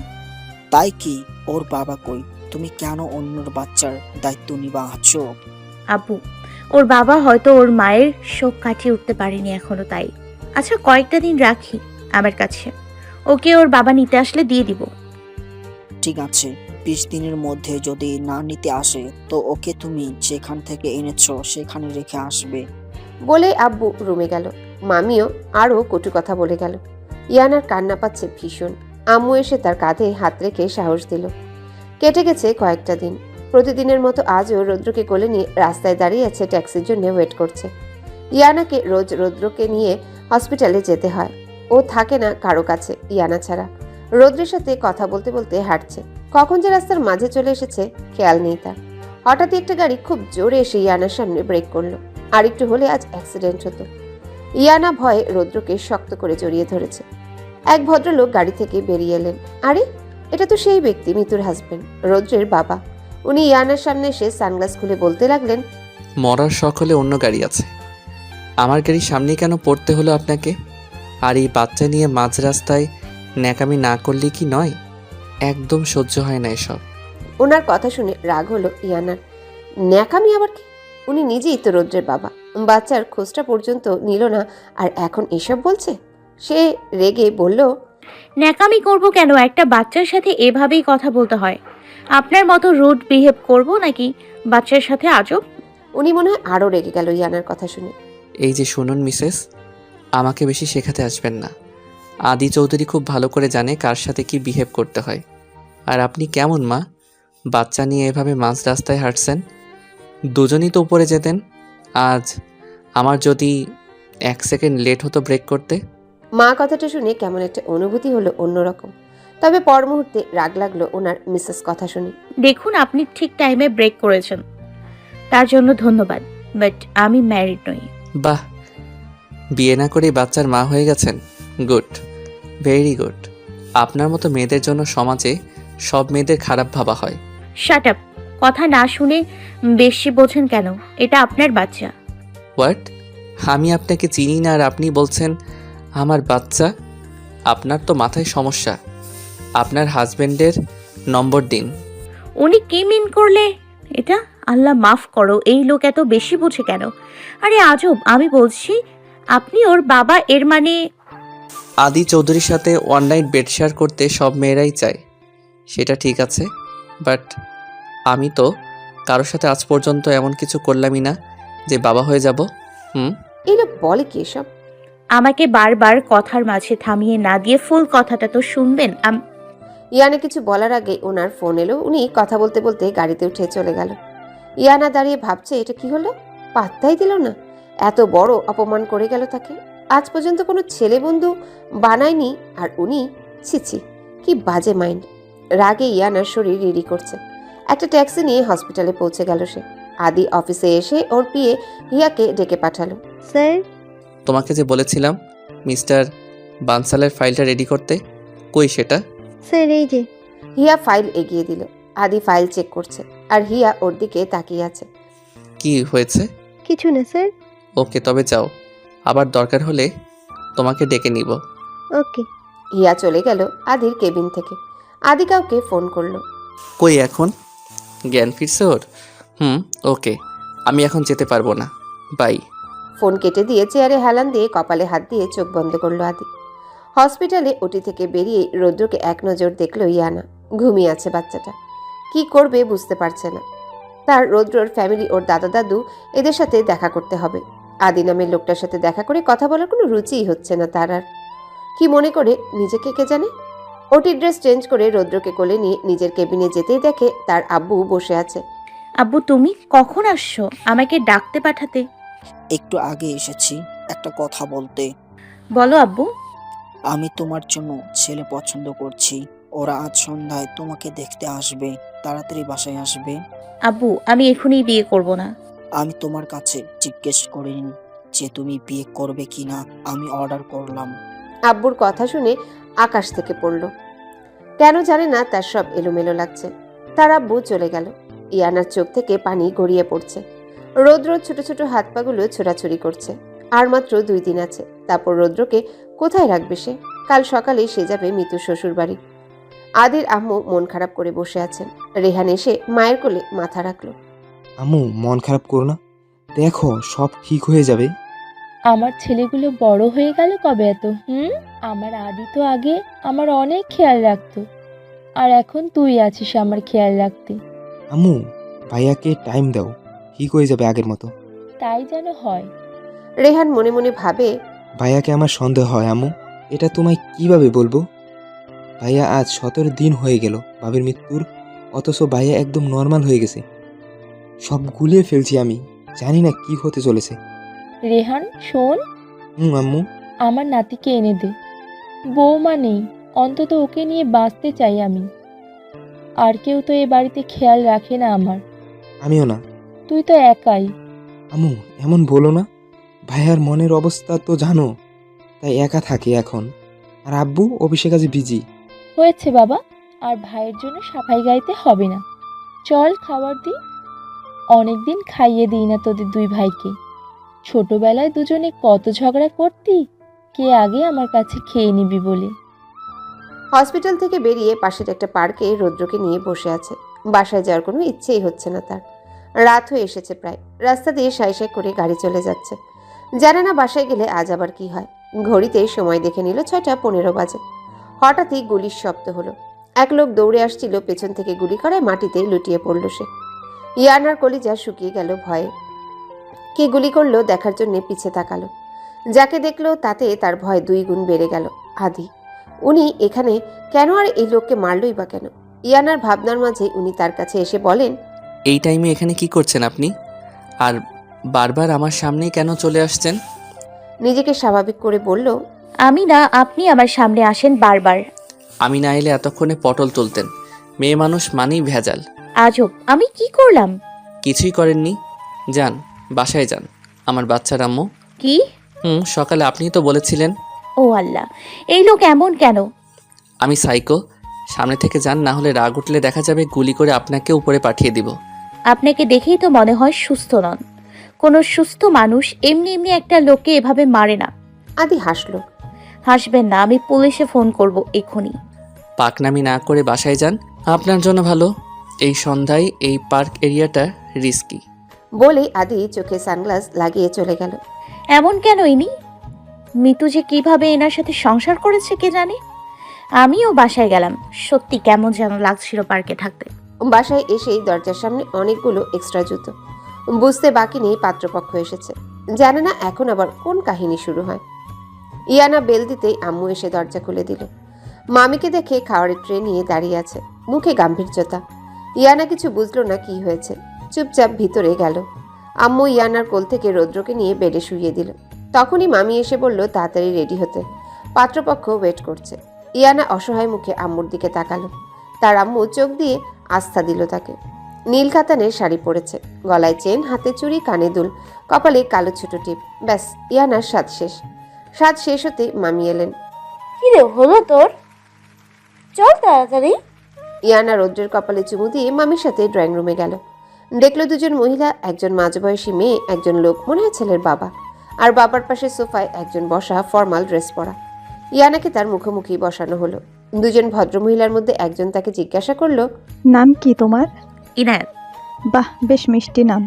S11: তাই কি? ওর বাবা কই? তুমি কেন অন্যর বাচ্চার দায়িত্ব নিবা আছো?
S1: আব্বু, ওর বাবা হয়তো ওর মায়ের শোক কাটিয়ে উঠতে পারেনি এখনো, তাই। আচ্ছা কয়েকটা দিন রাখি আমার কাছে, ওকে ওর বাবা নিতে আসলে দিয়ে দিব।
S11: ঠিক আছে, 20 দিনের মধ্যে যদি না নিতে আসে তো ওকে তুমি যেখান থেকে এনেছো সেখানে রেখে আসবে।
S3: বলে আব্বু রুমে গেল। মামিও আরও কটু কথা বলে গেল। ইয়ানার কান্না পাচ্ছে ভীষণ। আম্মু এসে তার কাঁধে হাত রেখে সাহস দিল। কেটে গেছে কয়েকটা দিন। প্রতিদিনের মতো আজও রৌদ্রকে কোলে নিয়ে রাস্তায় দাঁড়িয়ে আছে, ট্যাক্সির জন্য ওয়েট করছে। ইয়ানাকে রোজ রৌদ্রকে নিয়ে হসপিটালে যেতে হয়। ও থাকে না কারো কাছে ইয়ানা ছাড়া। রৌদ্রের সাথে কথা বলতে বলতে হাঁটছে। কখন যে রাস্তার মাঝে চলে এসেছে খেয়াল নেই তার। হঠাৎই একটা গাড়ি খুব জোরে এসে ইয়ানার সামনে ব্রেক করলো। আর একটু হলে আজ অ্যাক্সিডেন্ট হতো। ইয়ানা ভয়ে রৌদ্রকে শক্ত করে জড়িয়ে ধরেছে। এক ভদ্রলোক গাড়ি থেকে বেরিয়ে এলেন। আরে, এটা তো সেই ব্যক্তি, মিতুর হাজবেন্ড, রৌদ্রের বাবা। উনি ইয়ানার সামনে এসে সানগ্লাস খুলে বলতে লাগলেন,
S4: মরার শখ হলে অন্য গাড়ি আছে, আমার গাড়ির সামনে কেন পড়তে হলো আপনাকে? আর এই বাচ্চা নিয়ে মাঝ রাস্তায় ন্যাকামি না করলে কি নয়? একদম সহ্য হয় না এসব।
S3: ওনার কথা শুনে রাগ হলো ইয়ানার। ন্যাকামি আবার কি? উনি নিজেই তো রৌদ্রের বাবা। বাচ্চার খোঁজটা পর্যন্ত নিল না, আর এখন এসব বলছে। সে রেগে বলল,
S1: ন্যাকামি করব কেন? একটা বাচ্চার সাথে এভাবেই কথা বলতে হয়? আপনার মতো রুড বিহেভ করব নাকি বাচ্চার সাথে আজব?
S3: উনি মনে হয় আরও রেগে গেল ইয়ানার কথা শুনে।
S4: এই যে শুনুন মিসেস, আমাকে বেশি শেখাতে আসবেন না। আদি চৌধুরী খুব ভালো করে জানে কার সাথে কি বিহেভ করতে হয়। আর আপনি কেমন মা, বাচ্চা নিয়ে এভাবে মাঝ রাস্তায় হাঁটছেন? দুজনই তো উপরে যেতেন। আজ আমার যদি 1 সেকেন্ড লেট হতো ব্রেক করতে।
S3: মা কথাটা শুনে কেমন একটা অনুভূতি হলো অন্যরকম। তবে পর মুহূর্তে রাগ লাগলো ওনার মিসেস কথা শুনে।
S1: দেখুন আপনি ঠিক টাইমে ব্রেক করেছেন, তার জন্য ধন্যবাদ, বাট আমি ম্যারিড নই।
S4: বাহ, বিয়ে না করেই বাচ্চার মা হয়ে গেছেন। Good, very good. আপনার মতো মেয়েদের জন্য সমাজে সব মেয়েদের খারাপ ভাবা হয়।
S1: শাট আপ, কথা না শুনে বেশি বোঝেন কেন? এটা আপনার বাচ্চা।
S4: হোয়াট? আমি আপনাকে চিনি না আর আপনি বলছেন আমার বাচ্চা? আপনার তো মাথায় সমস্যা। আপনার হাজবেন্ডের নম্বর দিন।
S1: উনি কি মিন করলে এটা? আল্লাহ মাফ করো, এই লোক এত বেশি বোঝে কেন? আরে আজব, আমি বলছি আপনি ওর বাবা, এর মানে।
S4: আদি চৌধুরীর সাথে ওয়ান নাইট বেড শেয়ার করতে সব মেয়েরাই চায়, সেটা ঠিক আছে, বাট আমি তো কারোর সাথে আজ পর্যন্ত এমন কিছু করলামই না যে বাবা হয়ে যাব।
S3: এই লোক বলে কি এসব?
S1: আমাকে বারবার কথার মাঝে থামিয়ে না দিয়ে ফুল কথাটা তো শুনবেন।
S3: ইয়ানা কিছু বলার আগে ওনার ফোন এলো। উনি কথা বলতে বলতে গাড়িতে উঠে চলে গেল। ইয়ানা দাঁড়িয়ে ভাবছে এটা কি হলো, পাত্তাই দিল না। এত বড় অপমান করে গেল তাকে। আজ পর্যন্ত কোনো ছেলে বন্ধু বানায়নি, আর উনি, ছিছি, কি বাজে মাইন্ড। রাগে ইয়ানার শরীর রিরি করছে। একটা ট্যাক্সি নিয়ে হসপিটালে পৌঁছে গেল সে। আদি অফিসে এসে ওর পিএ হিয়াকে ডেকে পাঠালো।
S10: স্যার,
S4: তোমাকে যে বলেছিলাম মিস্টার বানসালের ফাইলটা রেডি করতে, কই সেটা?
S10: স্যার এই যে।
S3: হিয়া ফাইল এগিয়ে দিল। আদি ফাইল চেক করছে, আর হিয়া ওর দিকে তাকিয়ে আছে।
S4: কি হয়েছে?
S10: কিছু না স্যার।
S4: ওকে, তবে যাও, আবার দরকার হলে তোমাকে ডেকে নিব।
S10: ওকে।
S3: হিয়া চলে গেল আদির কেবিন থেকে। আদি কাউকে ফোন করলো।
S4: কই এখন? জ্ঞান ফিরছে ওর? ওকে, আমি এখন যেতে পারবো না, বাই।
S3: ফোন কেটে দিয়ে চেয়ারে হেলান দিয়ে কপালে হাত দিয়ে চোখ বন্ধ করলো আদি। হসপিটালে ওটি থেকে বেরিয়ে রৌদ্রকে এক নজর দেখলো ইয়ানা। ঘুমিয়ে আছে বাচ্চাটা। কি করবে বুঝতে পারছে না। তার রৌদ্রর ফ্যামিলি ওর দাদা দাদু এদের সাথে দেখা করতে হবে। আদি নামের লোকটার সাথে দেখা করে কথা বলার কোনো রুচিই হচ্ছে না তার আর। কি মনে করে নিজেকে কে জানে। ওটি ড্রেস চেঞ্জ করে রৌদ্রকে কোলে নিয়ে নিজের কেবিনে যেতেই দেখে তার আব্বু বসে আছে।
S1: আব্বু তুমি কখন আসছো আমাকে ডাকতে পাঠাতে?
S11: একটু আগে এসেছি একটা কথা বলতে।
S1: বলো আব্বু।
S11: আমি তোমার জন্য ছেলে পছন্দ করছি। ওরা আজ সন্ধ্যায় তোমাকে দেখতে আসবে। তাড়াতাড়ি বাসায় আসবে।
S1: আব্বু আমি এখনই বিয়ে করব না।
S11: আমি তোমার কাছে জিজ্ঞেস করিনি যে তুমি বিয়ে করবে কিনা, আমি অর্ডার করলাম।
S3: আব্বুর কথা শুনে আকাশ থেকে পড়ল। কেন জানে না তার সব এলোমেলো লাগছে। তার আব্বু চলে গেল। ইয়ানার চোখ থেকে পানি গড়িয়ে পড়ছে। রৌদ্র ছোট ছোট হাত পাগুলো ছোড়াছুড়ি করছে। আর মাত্র 2 দিন আছে, তারপর রৌদ্রকে কোথায় রাখবে সে? কাল সকালে সে যাবে মিতুর শ্বশুর বাড়ি। আদির আম্মু মন খারাপ করে বসে আছেন। রেহান এসে মায়ের কোলে মাথা রাখলো।
S5: আম্মু মন খারাপ করো না, দেখো সব ঠিক হয়ে যাবে।
S8: আমার ছেলেগুলো বড় হয়ে গেল কবে এত? আমার আদি তো আগে আমার অনেক খেয়াল রাখতো, আর এখন তুই আছিস আমার খেয়াল রাখতে।
S5: আম্মু ভাইয়াকে টাইম দাও, ঠিক হয়ে যাবে আগের মতো।
S8: তাই যেন হয়।
S3: রেহান মনে মনে ভাবে,
S5: ভাইয়াকে আমার সন্দেহ হয় আম্মু। এটা তোমায় কিভাবে বলবো? ভাইয়া আজ 17 দিন হয়ে গেল ভাবির মৃত্যুর, অথচ ভাইয়া একদম নর্মাল হয়ে গেছে। সব গুলিয়ে ফেলছি আমি, জানি না কি হতে চলেছে।
S8: রেহান শোন,
S5: আম্মু।
S8: আমার নাতিকে এনে দে। বৌমা নেই, অন্তত ওকে নিয়ে বাঁচতে চাই আমি। আর কেউ তো এ বাড়িতে খেয়াল রাখে না আমার।
S5: আমিও না।
S8: তুই তো একাই।
S5: আম্মু এমন বলো না, ভাইয়ার মনের অবস্থা তো জানো, তাই একা থাকে এখন। আর আব্বু অফিসে কাজে বিজি।
S8: হয়েছে বাবা, আর ভাইয়ের জন্য সাফাই গাইতে হবে না। চল খাবার দি। অনেকদিন খাইয়ে দিই না তোদের 2 ভাইকে। ছোটবেলায় দুজনে কত ঝগড়া করতি, কে আগে আমার কাছে খেয়ে নিবি বলে।
S3: হসপিটাল থেকে বেরিয়ে পাশের একটা পার্কে রৌদ্রকে নিয়ে বসে আছে। বাসায় যাওয়ার কোনো ইচ্ছেই হচ্ছে না তার। রাত হয়ে এসেছে প্রায়। রাস্তা দিয়ে সাই সাই করে গাড়ি চলে যাচ্ছে। জানে না বাসায় গেলে আজ আবার কি হয়। ঘড়িতে সময় দেখে নিল 6:15 বাজে। হঠাৎই গুলির শব্দ হলো। এক লোক দৌড়ে আসছিল, পেছন থেকে গুলি করায় মাটিতে লুটিয়ে পড়ল সে। ইয়ানার কলিজা শুকিয়ে গেল ভয়ে। কে গুলি করলো দেখার জন্য পিছে তাকালো। যাকে দেখলো তাতে তার ভয় 2 গুণ বেড়ে গেল। আদি। উনি এখানে কেন, আর এই লোককে মারলই বা কেন? ইয়ানার ভাবনার মাঝে উনি তার কাছে এসে বলেন,
S4: এই টাইমে এখানে কি করছেন আপনি? আর বারবার আমার সামনেই কেন চলে আসছেন?
S3: নিজেকে স্বাভাবিক করে বলল,
S1: আমি না, আপনি আমার সামনে আসেন বারবার।
S4: আমি না এলে এতক্ষণে পটল তুলতেন। মেয়ে মানুষ মানেই ভেজাল।
S1: আজব, আমি কি করলাম?
S4: কিছুই করেননি। যান, বাসায় যান। আমার বাচ্চার আম্মু।
S1: কি?
S4: সকালে আপনিই তো বলেছিলেন।
S1: ও আল্লাহ, এই লোক এমন কেন?
S4: আমি সাইকো। সামনে থেকে যান, না হলে রাগ উঠলে দেখা যাবে গুলি করে আপনাকে উপরে পাঠিয়ে দিব।
S1: আপনাকে দেখেই তো মনে হয় সুস্থ নন। কোনো সুস্থ মানুষ এমনি এমনি একটা লোককে এভাবে মারে না।
S3: আদি হাসলো।
S1: হাসবেন না, আমি পুলিশে ফোন করব এক্ষুনি।
S4: পাকনামি না করে বাসায় যান, আপনার জন্য ভালো। এই সন্ধ্যায় এই পার্ক এরিয়াটা রিস্কি।
S3: বলে আদি চোখে সানগ্লাস লাগিয়ে চলে গেল।
S1: এমন কেন ইনি? মিতু যে কিভাবে এনার সাথে সংসার করেছে কে জানে। আমিও বাসায় গেলাম। সত্যি কেমন যেন লাগছিল পার্কে থাকতে।
S3: বাসায় এসেই দরজার সামনে অনেকগুলো এক্সট্রা জুতো। বুঝতে বাকি নেই পাত্রপক্ষ এসেছে। জানে না এখন আবার কোন কাহিনী শুরু হয়। ইয়ানা বেল দিতেই আম্মু এসে দরজা খুলে দিল। মামিকে দেখে খাওয়ারের ট্রে নিয়ে দাঁড়িয়ে আছে, মুখে গাম্ভীর্যতা। ইয়ানা কিছু বুঝলো না কি হয়েছে, চুপচাপ ভিতরে গেল। আম্মু ইয়ানার কোল থেকে রৌদ্রকে নিয়ে বেডে শুইয়ে দিল। তখনই মামি এসে বলল তাড়াতাড়ি রেডি হতে, পাত্রপক্ষ ওয়েট করছে। ইয়ানা অসহায় মুখে আম্মুর দিকে তাকালো। তার আম্মু চোখ দিয়ে আস্থা দিল তাকে। নীল কাতানের শাড়ি পরেছে, গলায় চেন, হাতে চুড়ি, কানে দুল, কপালে কালো ছোট টিপ। ব্যাস, ইয়ানার সাজ শেষ। সাজ শেষ হতে মামি এলেন।
S10: কি রে হলো তোর? চল তাড়াতাড়ি।
S3: ইয়ানা রৌদ্রের কপালে চুমু দিয়ে মামির সাথে ড্রয়িং রুমে গেল। দেখলো 2 জন মহিলা, একজন মাঝবয়সী মেয়ে, একজন লোক, মনে হয় ছেলের বাবা। আর বাবার পাশে সোফায় একজন বসা, ফর্মাল ড্রেস পরা। ইয়ানাকে তার মুখোমুখি বসানো হলো। 2 জন ভদ্রমহিলার মধ্যে একজন তাকে জিজ্ঞাসা করলো,
S12: নাম কি তোমার?
S1: ইনায়াত।
S12: বাহ, বেশ মিষ্টি নাম।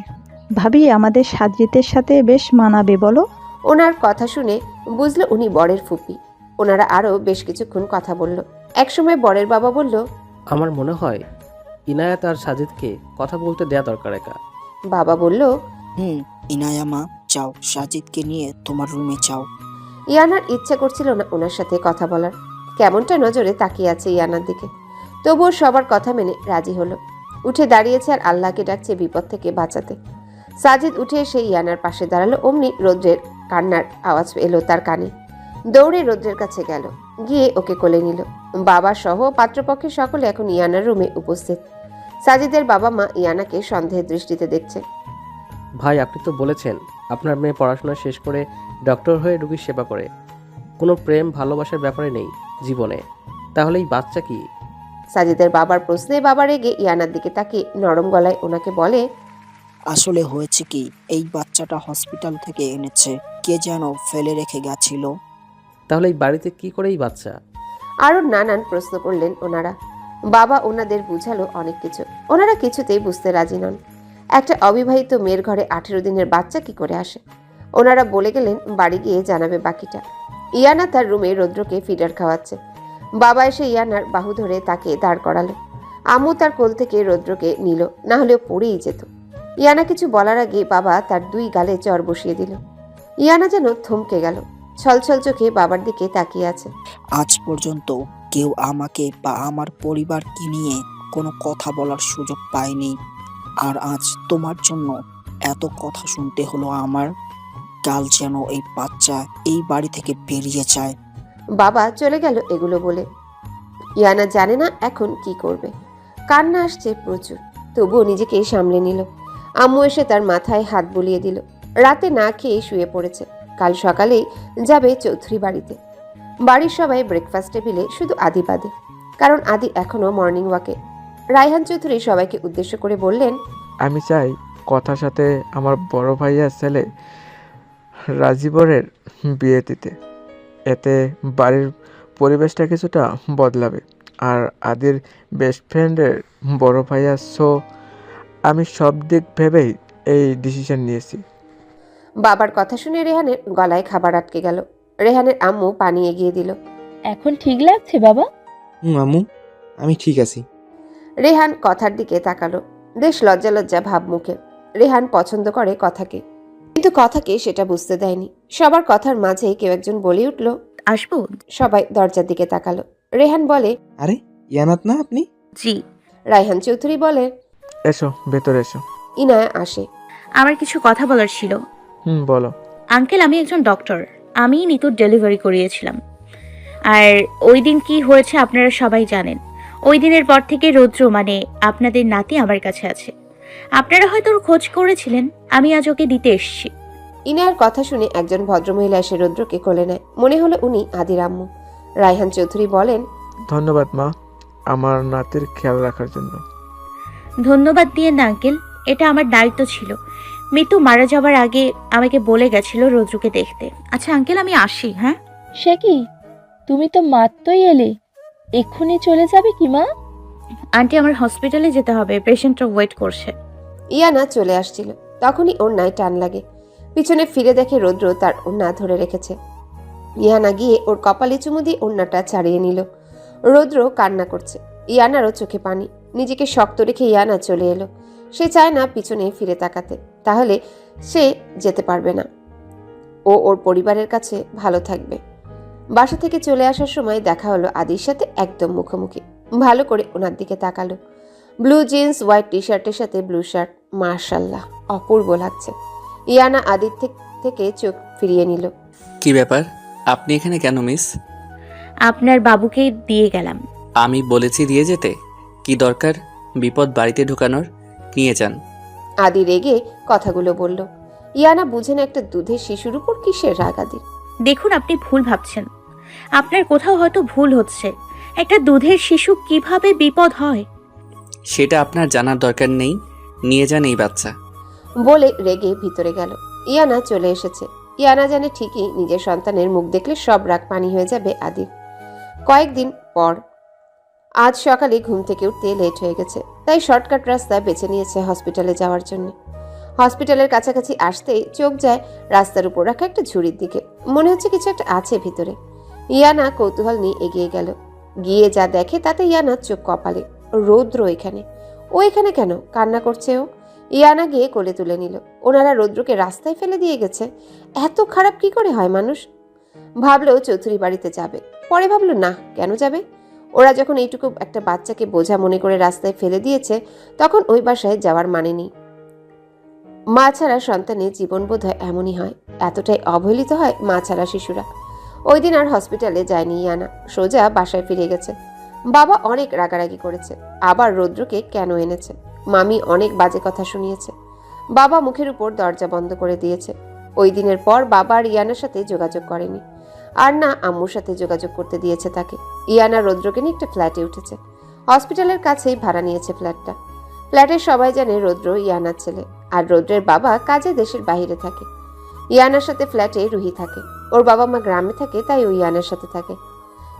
S12: ভাবি আমাদের সাদরিতের সাথে বেশ মানাবে বলো।
S3: ওনার কথা শুনে বুঝলো উনি বরের ফুপি। ওনারা আরও বেশ কিছুক্ষণ কথা বলল। একসময় বরের বাবা বলল,
S13: আমার মনে হয় ইনায়াত আর সাজিদকে কথা বলতে দেয়া দরকার একা।
S3: বাবা বলল,
S11: ইনায়া মা, যাও সাজিদকে নিয়ে তোমার রুমে যাও।
S3: ইয়ানার ইচ্ছে করছিল না ওনার সাথে কথা বলার। কেমনটা নজরে তাকিয়ে আছে ইয়ানার দিকে। তবুও সবার কথা মেনে রাজি হলো। উঠে দাঁড়িয়েছে আর আল্লাহকে ডাকছে বিপদ থেকে বাঁচাতে। সাজিদ উঠে এসে ইয়ানার পাশে দাঁড়ালো। অমনি রৌদ্রের কান্নার আওয়াজ এলো তার কানে। দৌড়ে রৌদ্রের কাছে গেল, গিয়ে ওকে কোলে নিল। বাবা সহ পাত্রপক্ষের সকলে এখন ইয়ানার রুমে উপস্থিত। সাজিদের বাবা মা ইয়ানাকে সন্দেহের দৃষ্টিতে দেখছে।
S13: ভাই, আপনি তো বলেছেন আপনার মেয়ে পড়াশোনা শেষ করে ডক্টর হয়ে রোগীর সেবা করে, কোনো প্রেম ভালোবাসার ব্যাপারে নেই জীবনে, তাহলে এই বাচ্চা কি?
S3: সাজিদের বাবার প্রশ্নে বাবা রেগে ইয়ানার দিকে তাকিয়ে নরম গলায় ওনাকে বলে,
S11: আসলে হয়েছে কি, এই বাচ্চাটা হসপিটাল থেকে এনেছে, কে যেন ফেলে রেখে গেছিল।
S13: তাহলে এই বাড়িতে কি করে এই বাচ্চা?
S3: আরো নানান প্রশ্ন করলেন ওনারা। বাবা ওনাদের বুঝালো অনেক কিছু। ওনারা কিছুতেই বুঝতে রাজি নন। একটা অবিবাহিত মেয়ের ঘরে 18 দিনের বাচ্চা কি করে আসে? ওনারা বলে গেলেন বাড়ি গিয়ে জানাবে বাকিটা। ইয়ানা তার রুমে রৌদ্রকে ফিডার খাওয়াচ্ছে। বাবা এসে ইয়ানার বাহু ধরে তাকে দাঁড় করালো। আম্মু তার কোল থেকে রৌদ্রকে নিল, না হলেও পড়েই যেত। ইয়ানা কিছু বলার আগে বাবা তার 2 গালে চড় বসিয়ে দিল। ইয়ানা যেন থমকে গেল, ছলছল চোখে বাবার দিকে তাকিয়ে আছে।
S11: আজ পর্যন্ত কেউ আমাকে বা আমার পরিবারকে নিয়ে কোনো কথা বলার সুযোগ পায়নি, আর আজ তোমার জন্য এত কথা শুনতে হলো আমার। কাল যেন এই বাচ্চা এই বাড়ি থেকে বেরিয়ে যায়।
S3: বাবা চলে গেল এগুলো বলে। ইয়ানা জানে না এখন কি করবে। কান্না আসছে প্রচুর, তবুও নিজেকে সামলে নিল। আম্মু এসে তার মাথায় হাত বুলিয়ে দিল। রাতে না খেয়ে শুয়ে পড়েছে। কাল সকালেই যাবে চৌধুরী বাড়িতে। বাড়ির সবাই ব্রেকফাস্ট টেবিলে, শুধু আদি বাদে, কারণ আদি এখনো মর্নিং ওয়াকে। রায়হান চৌধুরী সবাইকে উদ্দেশ্য করে বললেন,
S5: আমি চাই কথার সাথে আমার বড় ভাইয়ার ছেলে রাজীবরের বিয়ে দিতে। এতে বাড়ির পরিবেশটা কিছুটা বদলাবে। আর আদির বেস্ট ফ্রেন্ডের বড় ভাইয়া, সো আমি সব দিক ভেবেই এই ডিসিশন নিয়েছি।
S3: বাবার কথা শুনে রেহানের গলায় খাবার আটকে গেল। রেহানের আম্মু পানি এগিয়ে দিল।
S8: এখন ঠিক লাগছে বাবা?
S5: আম্মু, আমি ঠিক আছি।
S3: রেহান কথার দিকে তাকালো, বেশ লজ্জা লজ্জা ভাব মুখে। রেহান পছন্দ করে কথাকে, কিন্তু কথাকে সেটা বুঝতে দেয়নি। সবার কথার মাঝে কেউ একজন বলে উঠল,
S1: আসবো?
S3: সবাই দরজার দিকে তাকালো। রেহান বলে,
S5: আরে ইয়ানাত না আপনি?
S1: জি।
S3: রায়হান চৌধুরী বলে,
S5: এসো ভেতরে এসো।
S3: ইনায়া আসে।
S1: আমার কিছু কথা বলার ছিল।
S5: বলো।
S1: আঙ্কেল, আমি একজন ডক্টর। আমি নিতুর ডেলিভারি করিয়েছিলাম। আর ওই দিন কি হয়েছে আপনারা সবাই জানেন। ওই দিনের পর থেকে রৌদ্র, মানে আপনাদের নাতি, আমার কাছে আছে। আপনারা হয়তো ওর খোঁজ করেছিলেন। আমি আজ ওকে দিতে এসেছি।
S3: ইনায়ার কথা শুনে একজন ভদ্রমহিলা এসে রৌদ্রকে কোলে নেয়। মনে হলো উনি আদির আম্মু। রায়হান চৌধুরী বলেন,
S5: ধন্যবাদ মা, আমার নাতির খেয়াল রাখার জন্য।
S1: ধন্যবাদ দিয়ে না আঙ্কেল, এটা আমার দায়িত্ব ছিল। মিতু মারা যাবার আগে আমাকে বলে গেছিল রৌদ্রকে দেখতে। আচ্ছা আঙ্কেল, আমি আসি। হ্যাঁ।
S8: সে কি, তুমি তো মাত্রই এলে, এক্ষুনি চলে যাবে কি মা?
S1: আন্টি, আমার হসপিটালে যেতে হবে, পেশেন্টরা ওয়েট করছে।
S3: ইয়ানা চলে আসছিল। তখনই ওড়নায় টান লাগে। পিছনে ফিরে দেখে রৌদ্র তার ওড়না ধরে রেখেছে। ইয়ানা গিয়ে ওর কপালে চুমু দিয়ে ওড়নাটা ছাড়িয়ে নিল। রৌদ্র কান্না করছে। ইয়ানারও চোখে পানি। নিজেকে শক্ত রেখে ইয়ানা চলে এলো। সে চায় না পিছনে ফিরে তাকাতে, তাহলে সে যেতে পারবে না। ও ওর পরিবারের কাছে ভালো থাকবে। বাসা থেকে চলে আসার সময় দেখা হলো আদির সাথে একদম মুখোমুখি। ভালো করে ওনার দিকে তাকালো। ব্লু জিন্স, হোয়াইট টি শার্টের সাথে ব্লু শার্ট, মাশাআল্লাহ অপূর্ব লাগছে। ইয়ানা আদির থেকে চোখ ফিরিয়ে নিল।
S4: কি ব্যাপার, আপনি এখানে কেন মিস?
S1: আপনার বাবুকে দিয়ে গেলাম।
S4: আমি বলেছি দিয়ে যেতে। কি দরকার বিপদ বাড়িতে ঢোকানোর? নিয়ে যান।
S3: আদি রেগে কথাগুলো বলল। ইয়ানা বুঝে না একটা দুধের শিশুর উপর কিসের রাগ আদির।
S1: দেখুন, আপনি ভুল ভাবছেন। আপনার কোথাও হয়তো ভুল হচ্ছে। একটা দুধের শিশু কিভাবে বিপদ হয়
S4: সেটা আপনার জানার দরকার নেই। নিয়ে যান এই বাচ্চা।
S3: বলে রেগে ভিতরে গেল। ইয়ানা চলে এসেছে। ইয়ানা জানে ঠিকই নিজের সন্তানের মুখ দেখলে সব রাগ পানি হয়ে যাবে আদির। কয়েকদিন পর আজ সকালে ঘুম থেকে উঠতে লেট হয়ে গেছে, তাই শর্টকাট রাস্তা বেছে নিয়েছে হসপিটালে যাওয়ার জন্য। হসপিটালের কাছাকাছি আসতেই চোখ যায় রাস্তার উপর রাখা একটা ঝুড়ির দিকে। মনে হচ্ছে কিছু একটা আছে ভিতরে। ইয়ানা কৌতূহল নিয়ে এগিয়ে গেল। গিয়ে যা দেখে তাতে ইয়ানা চোখ কপালে। রৌদ্র এখানে। ও এখানে কেন? কান্না করছে ও। ইয়ানা গিয়ে কোলে তুলে নিল। ওনারা রৌদ্রকে রাস্তায় ফেলে দিয়ে গেছে। এত খারাপ কি করে হয় মানুষ? ভাবলো চৌধুরী বাড়িতে যাবে, পরে ভাবলো না, কেন যাবে? ওরা যখন এইটুকু একটা বাচ্চাকে বোঝা মনে করে রাস্তায় ফেলে দিয়েছে, তখন ওই বাসায় যাওয়ার মানে নেই। মা ছাড়া সন্তানের জীবন বোধ হয় এমনই হয়, এতটাই অবহেলিত হয় মা ছাড়া শিশুরা। ওই দিন আর হসপিটালে যায়নি ইয়ানা, সোজা বাসায় ফিরে গেছে। বাবা অনেক রাগারাগি করেছে, আবার রৌদ্রকে কেন এনেছে। মামি অনেক বাজে কথা শুনিয়েছে। বাবা মুখের উপর দরজা বন্ধ করে দিয়েছে। ওই দিনের পর বাবা আর ইয়ানার সাথে যোগাযোগ করেনি, আর না আম্মুর সাথে যোগাযোগ করতে দিয়েছে তাকে। ইয়ানা রৌদ্রকে নিয়ে একটা ফ্ল্যাটে উঠেছে। হসপিটালের কাছেই ভাড়া নিয়েছে ফ্ল্যাটটা। ফ্ল্যাটের সবাই জানে রৌদ্র ইয়ানার ছেলে, আর রৌদ্রের বাবা কাজে দেশের বাইরে থাকে। ইয়ানার সাথে ফ্ল্যাটে রুহি থাকে। ওর বাবা মা গ্রামে থাকে, তাই ও ইয়ানার সাথে থাকে।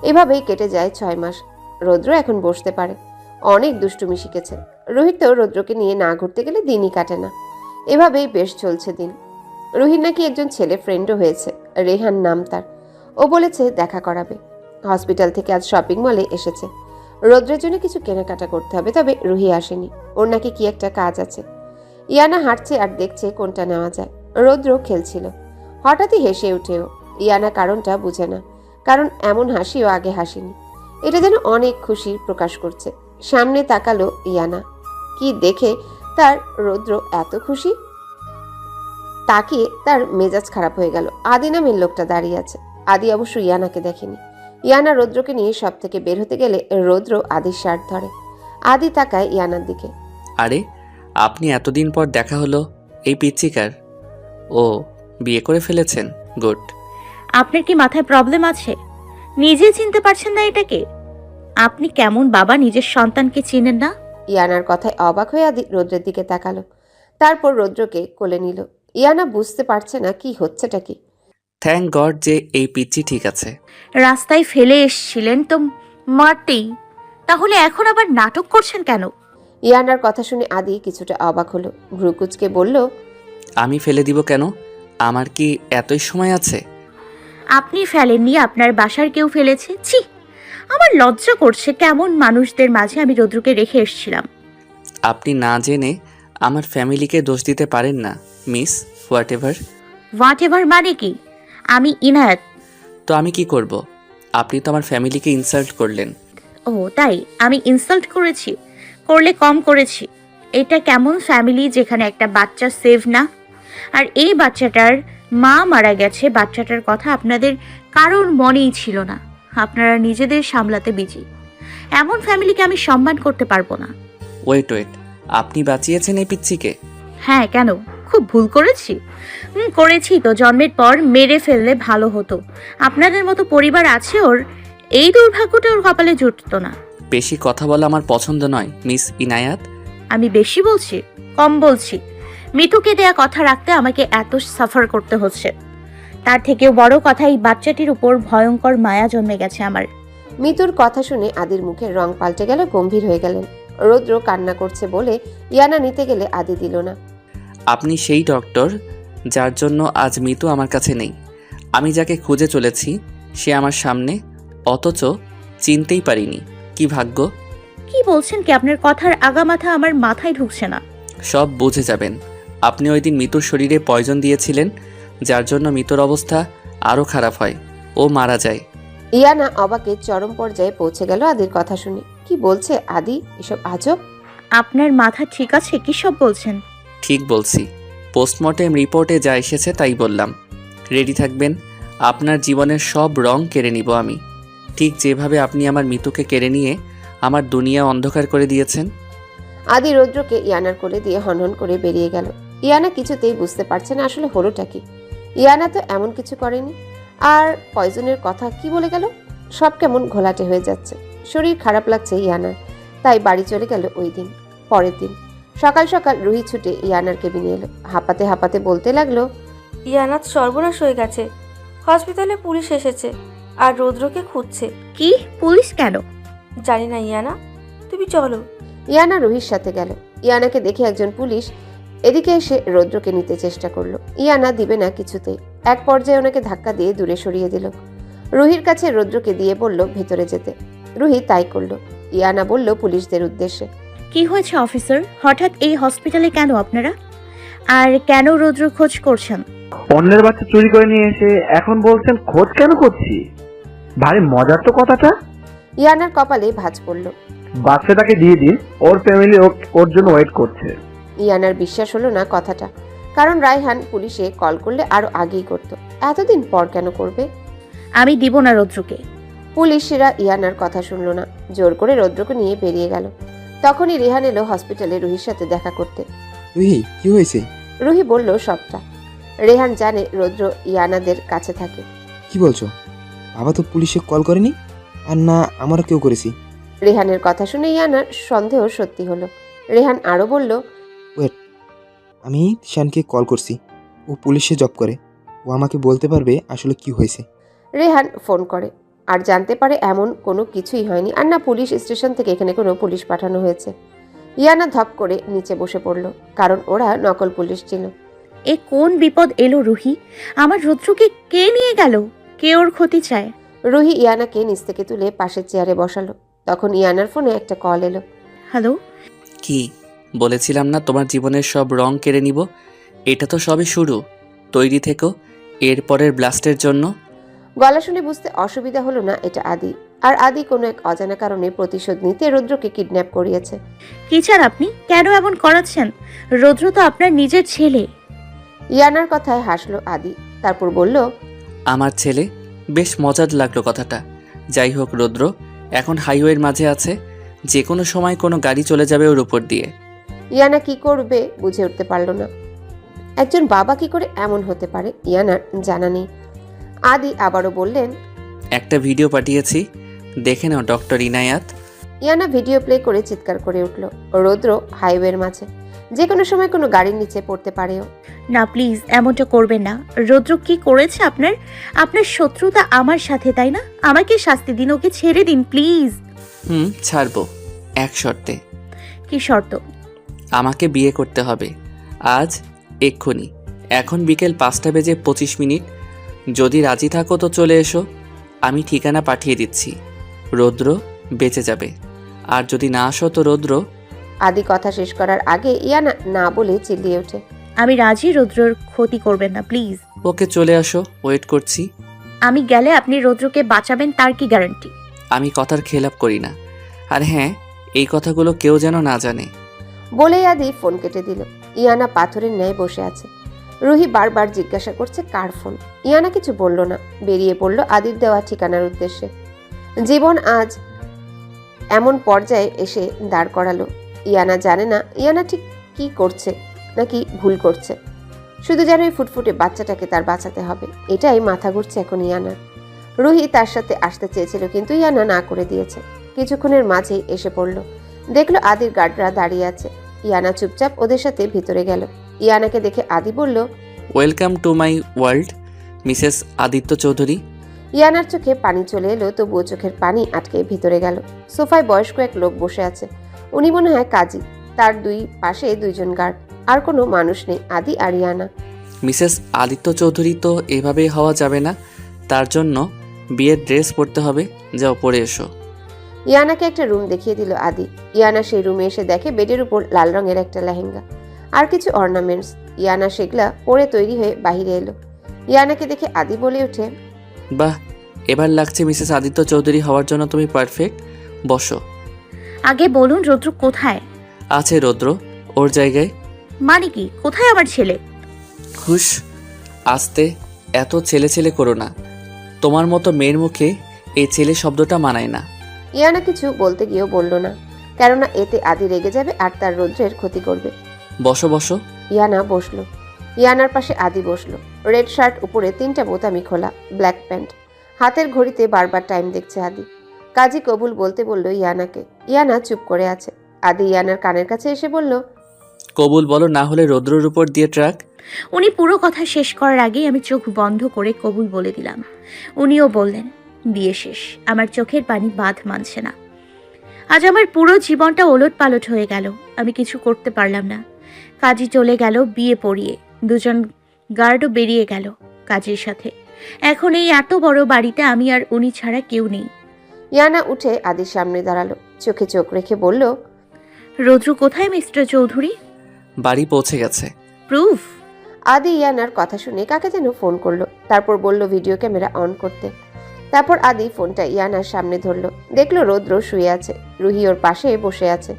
S3: এভাবেই কেটে যায় 6 মাস। রৌদ্র এখন বসতে পারে, অনেক দুষ্টুমি শিখেছে। রুহির তো রৌদ্রকে নিয়ে না ঘুরতে গেলে দিনই কাটে না। এভাবেই বেশ চলছে দিন। রুহির নাকি একজন ছেলে ফ্রেন্ডও হয়েছে, রেহান নাম তার। ও বলেছে দেখা করাবে। হসপিটাল থেকে আজ শপিং মলে এসেছে। রৌদ্রের জন্য কিছু কেনাকাটা করতে হবে, তবে রুহি আসেনি। ওর নাকি কি একটা কাজ আছে। ইয়ানা হাঁটছে আর দেখছে কোনটা নেওয়া যায়। রৌদ্র খেলছিল, হঠাৎই হেসে উঠেও। ইয়ানা কারণটা বুঝে না, কারণ এমন হাসিও আগে হাসিনি। এটা যেন অনেক খুশি প্রকাশ করছে। সামনে তাকালো ইয়ানা, কি দেখে তার রৌদ্র এত খুশি। তাকিয়ে তার মেজাজ খারাপ হয়ে গেল। আদি নামের লোকটা দাঁড়িয়ে আছে। আদি অবশ্য ইয়ানাকে দেখেনি। ইয়ানা রৌদ্রকে নিয়ে সব থেকে বের হতে গেলে রৌদ্র আদির শার্ট ধরে। আদি তাকায় ইয়ানার দিকে।
S4: আরে আপনি এতদিন পর দেখা হলো, এই পিচ্চিকার? ও বিয়ে করে ফেলেছেন, গুড।
S1: আপনার কি মাথায় প্রবলেম আছে? নিজে চিনতে পারছেন না এটাকে? আপনি কেমন বাবা, নিজের সন্তানকে চিনেন না?
S3: ইয়ানার কথায় অবাক হয়ে আদি রৌদ্রের দিকে তাকালো, তারপর রৌদ্রকে কোলে নিল। ইয়ানা বুঝতে পারছে না কি হচ্ছেটা কি।
S4: থ্যাংক গড যে এই পিচ্চি ঠিক আছে।
S1: রাস্তায় ফেলে এসছিলেন তো মারতেই, তাহলে এখন আবার নাটক করছেন কেন?
S3: ইয়ানার কথা শুনে আদি কিছুটা অবাক হলো। ভ্রুকুচকে বলল,
S4: আমি ফেলে দিব কেন? আমার কি এতই সময় আছে?
S1: আপনি ফেলেননি, আপনার বাসার কেউ ফেলেছে। ছি, আমার লজ্জা করছে। কেমন মানুষদের মাঝে আমি রৌদ্রকে রেখে এসেছিলাম।
S4: আপনি না জেনে আমার ফ্যামিলিকে দোষ দিতে পারেন না মিস হোয়াট
S1: হোয়াট এভার মানে কি? আমি ইনায়াত।
S4: তো আমি কি করব? আপনি তো আমার ফ্যামিলিকে ইনসাল্ট করলেন।
S1: ও তাই? আমি ইনসাল্ট করেছি? করলে কম করেছি। এটা কেমন ফ্যামিলি যেখানে একটা বাচ্চা সেভ না? আর এই বাচ্চাটার মা মারা গেছে। বাচ্চাটার কথা আপনাদের কারোর মনেই ছিল না। আপনারা নিজেদের সামলাতে বিজি। এমন ফ্যামিলিকে আমি সম্মান করতে পারবো না।
S4: ওয়েট, আপনি বাঁচিয়েছেন এই পিচ্চিকে?
S1: হ্যাঁ, কেন? খুব ভুল করেছি? করেছি তো। জন্মের পর মেরে ফেললে ভালো হতো। আপনাদের মতো পরিবার আছে ওর, এই দুর্ভাগ্যটা ওর কপালে জুটতো না।
S4: বেশি কথা বলা আমার পছন্দ নয় মিস ইনায়াত।
S1: আমি বেশি বলছি? কম বলছি? মৃত্যুকে দেয়া কথা রাখতে আমাকে এত সাফার করতে হচ্ছে। তার থেকেও বড় কথা, এই বাচ্চাটির উপর ভয়ঙ্কর মায়া জন্মে গেছে আমার।
S3: মিতুর কথা শুনে আদির মুখের রং পাল্টে গেল, গম্ভীর হয়ে গেলেন। রৌদ্র কান্না করছে বলে ইয়ানা নিতে গেলে আদি দিল না।
S4: আপনি সেই ডক্টর যার জন্য আজ মিতু আমার কাছে নেই। আমি যাকে খুঁজে চলেছি সে আমার সামনে, অথচ চিনতেই পারিনি। কি ভাগ্য!
S1: কি বলছেন কি? আপনার কথার আগামাথা আমার মাথায় ঢুকছে না।
S4: সব বুঝে যাবেন। আপনি ওই দিন মিতুর শরীরে পয়জন দিয়েছিলেন, যার জন্য মিতুর অবস্থা আরও খারাপ হয়, ও মারা যায়।
S3: ইয়ানা অবাকে চরম পর্যায়ে পৌঁছে গেল আদির কথা শুনে। কি বলছে আদি? এসব আজব।
S1: আপনার মাথা ঠিক আছে? কি সব বলছেন?
S4: ঠিক বলছি। পোস্টমর্টেম রিপোর্টে যা এসেছে তাই বললাম। রেডি থাকবেন, আপনার জীবনের সব রং কেড়ে নিব আমি, ঠিক যেভাবে আপনি আমার মিতুকে কেড়ে নিয়ে আমার দুনিয়া অন্ধকার করে দিয়েছেন।
S3: আদি রৌদ্রকে ইয়ানার কোলে দিয়ে হনহন করে বেরিয়ে গেল। ইয়ানা কিছুতেই বুঝতে পারছে না আসলে হলোটা কি। ইয়ানা তো এমন কিছু করেনি, আর পয়জনের কথা কি বলে গেল। সব কেমন ঘোলাটে হয়ে যাচ্ছে, শরীর খারাপ লাগছে ইয়ানার। তাই বাড়ি চলে গেল ওই দিন। পরের দিন সকাল সকাল রুহি ছুটে ইয়ানার কেবিনে এলো। হাঁপাতে হাঁপাতে বলতে লাগলো,
S7: ইয়ানাথ সর্বনাশ হয়ে গেছে। হসপিটালে পুলিশ এসেছে আর রৌদ্রকে খুঁজছে।
S1: কি? পুলিশ কেন?
S7: জানি না ইয়ানা, তুমি চলো।
S3: ইয়ানা রুহির সাথে গেল। ইয়ানাকে দেখে একজন পুলিশ এদিকে এসে রৌদ্রকে নিতে চেষ্টা করলো। ইয়ানা দিবে না কিছুতেই। এক পর্যায়ে ওনাকে ধাক্কা দিয়ে দূরে সরিয়ে দিল। রুহির কাছে রৌদ্রকে দিয়ে বলল ভেতরে যেতে। রুহি তাই করলো। ইয়ানা বলল পুলিশদের উদ্দেশ্যে।
S1: কি হয়েছে অফিসার? হঠাৎ এই হসপিটালে কেন আপনারা? আর কেন রৌদ্র খোঁজ করছেন?
S14: অন্যের বাচ্চা চুরি করে নিয়ে এসে এখন বলছেন খোঁজ কেন করছি? ভারী মজার তো কথাটা।
S3: ইয়ানার কপালে ভাঁজ পড়ল।
S14: বাচ্চাটাকে দিয়ে দিন, ওর ফ্যামিলি ওর জন্য ওয়েট করছে।
S3: ইয়ানার বিশ্বাস হলো না কথাটা, কারণ রায়হান পুলিশে কল করলে আরো আগেই করত, এতদিন পর কেন করবে?
S1: আমি দিব না রৌদ্রকে।
S3: পুলিশরা ইয়ানার কথা শুনল না, জোর করে রৌদ্রকে নিয়ে বেরিয়ে গেল। তখনই রেহান এলো হসপিটালে রুহির সাথে দেখা করতে।
S5: রুহি, কি হয়েছে?
S3: রুহি বলল সবটা। রেহান জানে রৌদ্র ইয়ানাদের কাছে থাকে।
S5: কি বলছো? বাবা তো পুলিশে কল করেনি, আর না আমরা কেউ করেছি।
S3: রেহানের কথা শুনে ইয়ানার সন্দেহ সত্যি হলো। রেহান আরো বলল,
S5: আমি তিশানকে কল করছি, ও পুলিশে জব করে, ও আমাকে বলতে পারবে আসলে কি হয়েছে।
S3: রেহান ফোন করে আর জানতে পারে এমন কোনো কিছুই হয়নি, আর না পুলিশ স্টেশন থেকে এখানে কোনো পুলিশ পাঠানো হয়েছে। ইয়ানা ধপ করে নিচে বসে পড়ল, কারণ ওরা নকল পুলিশ ছিল।
S1: এ কোন বিপদ এলো রুহি? আমার রৌদ্রকে কে নিয়ে গেল? কে ওর ক্ষতি চায়?
S3: রুহি ইয়ানাকে নিচ থেকে তুলে পাশের চেয়ারে বসালো। তখন ইয়ানার ফোনে একটা কল এলো।
S1: হ্যালো?
S4: কি বলেছিলাম না তোমার জীবনের সব রং কেড়ে নিব? এটা তো সবে শুরু, তৈরি থেকো এরপরের ব্লাস্টের জন্য।
S3: গলা শুনে বুঝতে অসুবিধা হলো না এটা আদি, আর আদি কোনো এক অজানা কারণে প্রতিশোধ নিতে রৌদ্রকে কিডন্যাপ করিয়েছে।
S1: কি চান আপনি? কেন এমন করাচ্ছেন? রৌদ্র তো আপনার নিজের ছেলে।
S3: ইয়ানার কথায় হাসলো আদি, তারপর বলল,
S4: আমার ছেলে? বেশ মজার লাগলো কথাটা। যাই হোক রৌদ্র এখন হাইওয়ের মাঝে আছে, যে কোনো সময় কোনো গাড়ি চলে যাবে ওর উপর দিয়ে।
S3: ইয়ানা কি করবে বুঝে উঠতে পারল না। একজন বাবা কি করে এমন হতে পারে ইয়ানার জানা নেই। আদি আবারও বললেন,
S4: একটা ভিডিও পাঠিয়েছি, দেখে নাও doctor Inayat.
S3: Yana video play করে চিৎকার করে উঠল। রৌদ্র হাইওয়ের মাঝে, যে কোনো সময় কোনো গাড়ির নিচে পড়তে পারেও।
S1: না প্লিজ, এমনটা করবেন না। রৌদ্র কি করেছে আপনার? আপনার শত্রুতা আমার সাথে, তাই না? আমাকে শাস্তি দিন, ওকে ছেড়ে দিন প্লিজ।
S4: ছাড়বো, এক শর্তে।
S1: কি শর্ত?
S4: আমাকে বিয়ে করতে হবে আজ, এক্ষুনি। এখন বিকেল 5:25। যদি রাজি থাকো তো চলে এসো, আমি ঠিকানা পাঠিয়ে দিচ্ছি। রৌদ্র বেঁচে যাবে, আর যদি না আসো তো রৌদ্র।
S3: আদি কথা শেষ করার আগে ইয়ানা না বলে চিল্লিয়ে ওঠে,
S1: আমি রাজি, রৌদ্রর ক্ষতি করবেন না প্লিজ।
S4: ওকে চলে আসো, ওয়েট করছি।
S1: আমি গেলে আপনি রৌদ্রকে বাঁচাবেন, তার কি গ্যারান্টি?
S4: আমি কথার খেলাপ করি না, আর হ্যাঁ, এই কথাগুলো কেউ যেন না জানে।
S3: বলেই আদি ফোন কেটে দিল। ইয়ানা পাথরের ন্যায় বসে আছে। রুহি বারবার জিজ্ঞাসা করছে কার ফোন। ইয়ানা কিছু বলল না, বেরিয়ে পড়ল আদির দেওয়া ঠিকানার উদ্দেশ্যে। জীবন আজ এমন পর্যায়ে এসে দাঁড় করালো। ইয়ানা জানে না ইয়ানা ঠিক কি করছে নাকি ভুল করছে, শুধু যেন এই ফুটফুটে বাচ্চাটাকে তার বাঁচাতে হবে, এটাই মাথা ঘুরছে এখন ইয়ানার। রুহি তার সাথে আসতে চেয়েছিল, কিন্তু ইয়ানা না করে দিয়েছে। কিছুক্ষণের মাঝেই এসে পড়ল, দেখলো আদির গার্ডরা দাঁড়িয়ে আছে। ইয়ানা চুপচাপ ওদের সাথে ভিতরে গেল। ইয়ানাকে দেখে আদি বলল,
S4: welcome to my world, Mrs Aditya Chowdhury.
S3: ইয়ানার চোখে পানি চলে এলো, তবুও চোখের পানি আটকে ভিতরে গেল। সোফায় বয়স্ক এক লোক বসে আছে, উনি মনে হয় কাজী। তার দুই পাশে দুইজন গার্ড, আর কোনো মানুষ নেই। আদি আর ইয়ানা।
S4: মিসেস আদিত্য চৌধুরী তো এভাবেই হওয়া যাবে না, তার জন্য বিয়ের ড্রেস পরতে হবে। যাও পরে এসো।
S3: ইয়ানাকে একটা রুম দেখিয়ে দিল আদি। ইয়ানা সেই রুমে এসে দেখে বেডের উপর লাল রঙের একটা লেহেঙ্গা আর কিছু অর্নামেন্টস। ইয়ানা সেগুলা পরে তৈরি হয়ে বাহিরে এলো। ইয়ানাকে দেখে আদি বলে ওঠে,
S4: বাহ, এবার লাগছে মিসেস আদিত্য চৌধুরী হওয়ার জন্য তুমি পারফেক্ট। বসো।
S1: আগে বলুন রৌদ্র কোথায়?
S4: আছে রৌদ্র ওর জায়গায়।
S1: মানে কি? কোথায় আমার ছেলে?
S4: হুশ, আস্তে, এত ছেলে ছেলে করো না। তোমার মতো মেয়ের মুখে এই ছেলে শব্দটা মানায় না।
S3: ইয়ানা কিছু বলতে গিয়েও বলল না, কেননা এতে আদি রেগে যাবে আর তার রৌদ্রের ক্ষতি করবে।
S4: বসো বসো।
S3: ইয়ানা বসলো। ইয়ানার পাশে আদি বসলো। রেড শার্ট, উপরে 3টা বোতামি খোলা, ব্ল্যাক প্যান্ট। হাতের ঘড়িতে বারবার টাইম দেখছে আদি। কাজী কবুল বলতে বলল ইয়ানাকে। ইয়ানা চুপ করে আছে। আদি ইয়ানার কানের কাছে এসে বলল,
S4: কবুল বলো, না হলে রৌদ্রর উপর দিয়ে ট্রাক।
S1: উনি পুরো কথা শেষ করার আগেই আমি চোখ বন্ধ করে কবুল বলে দিলাম। উনিও বললেন, বিয়ে শেষ। আমার চোখের পানি বাঁধ মানছে না। আজ আমার পুরো জীবনটা ওলট পালট হয়ে গেল। আমি কিছু করতে পারলাম না। কাজী চলে গেল বিয়ে পড়িয়ে, দুজন গার্ডও বেরিয়ে গেল কাজীর সাথে। এখন এই এত বড় বাড়িতে আমি আর উনি ছাড়া কেউ নেই।
S3: ইয়ানা উঠে আদির সামনে দাঁড়ালো, চোখে চোখ রেখে বলল,
S1: রৌদ্র কোথায় মিস্টার চৌধুরী?
S4: বাড়ি পৌঁছে গেছে।
S1: প্রুফ?
S3: আদি ইয়ানার কথা শুনে কাকে যেন ফোন করলো, তারপর বলল ভিডিও ক্যামেরা অন করতে। তারপর আদি ফোনটা ইয়ানার সামনে ধরলো, দেখলো রৌদ্র শুয়ে আছে, রুহি ওর পাশে বসে আছে।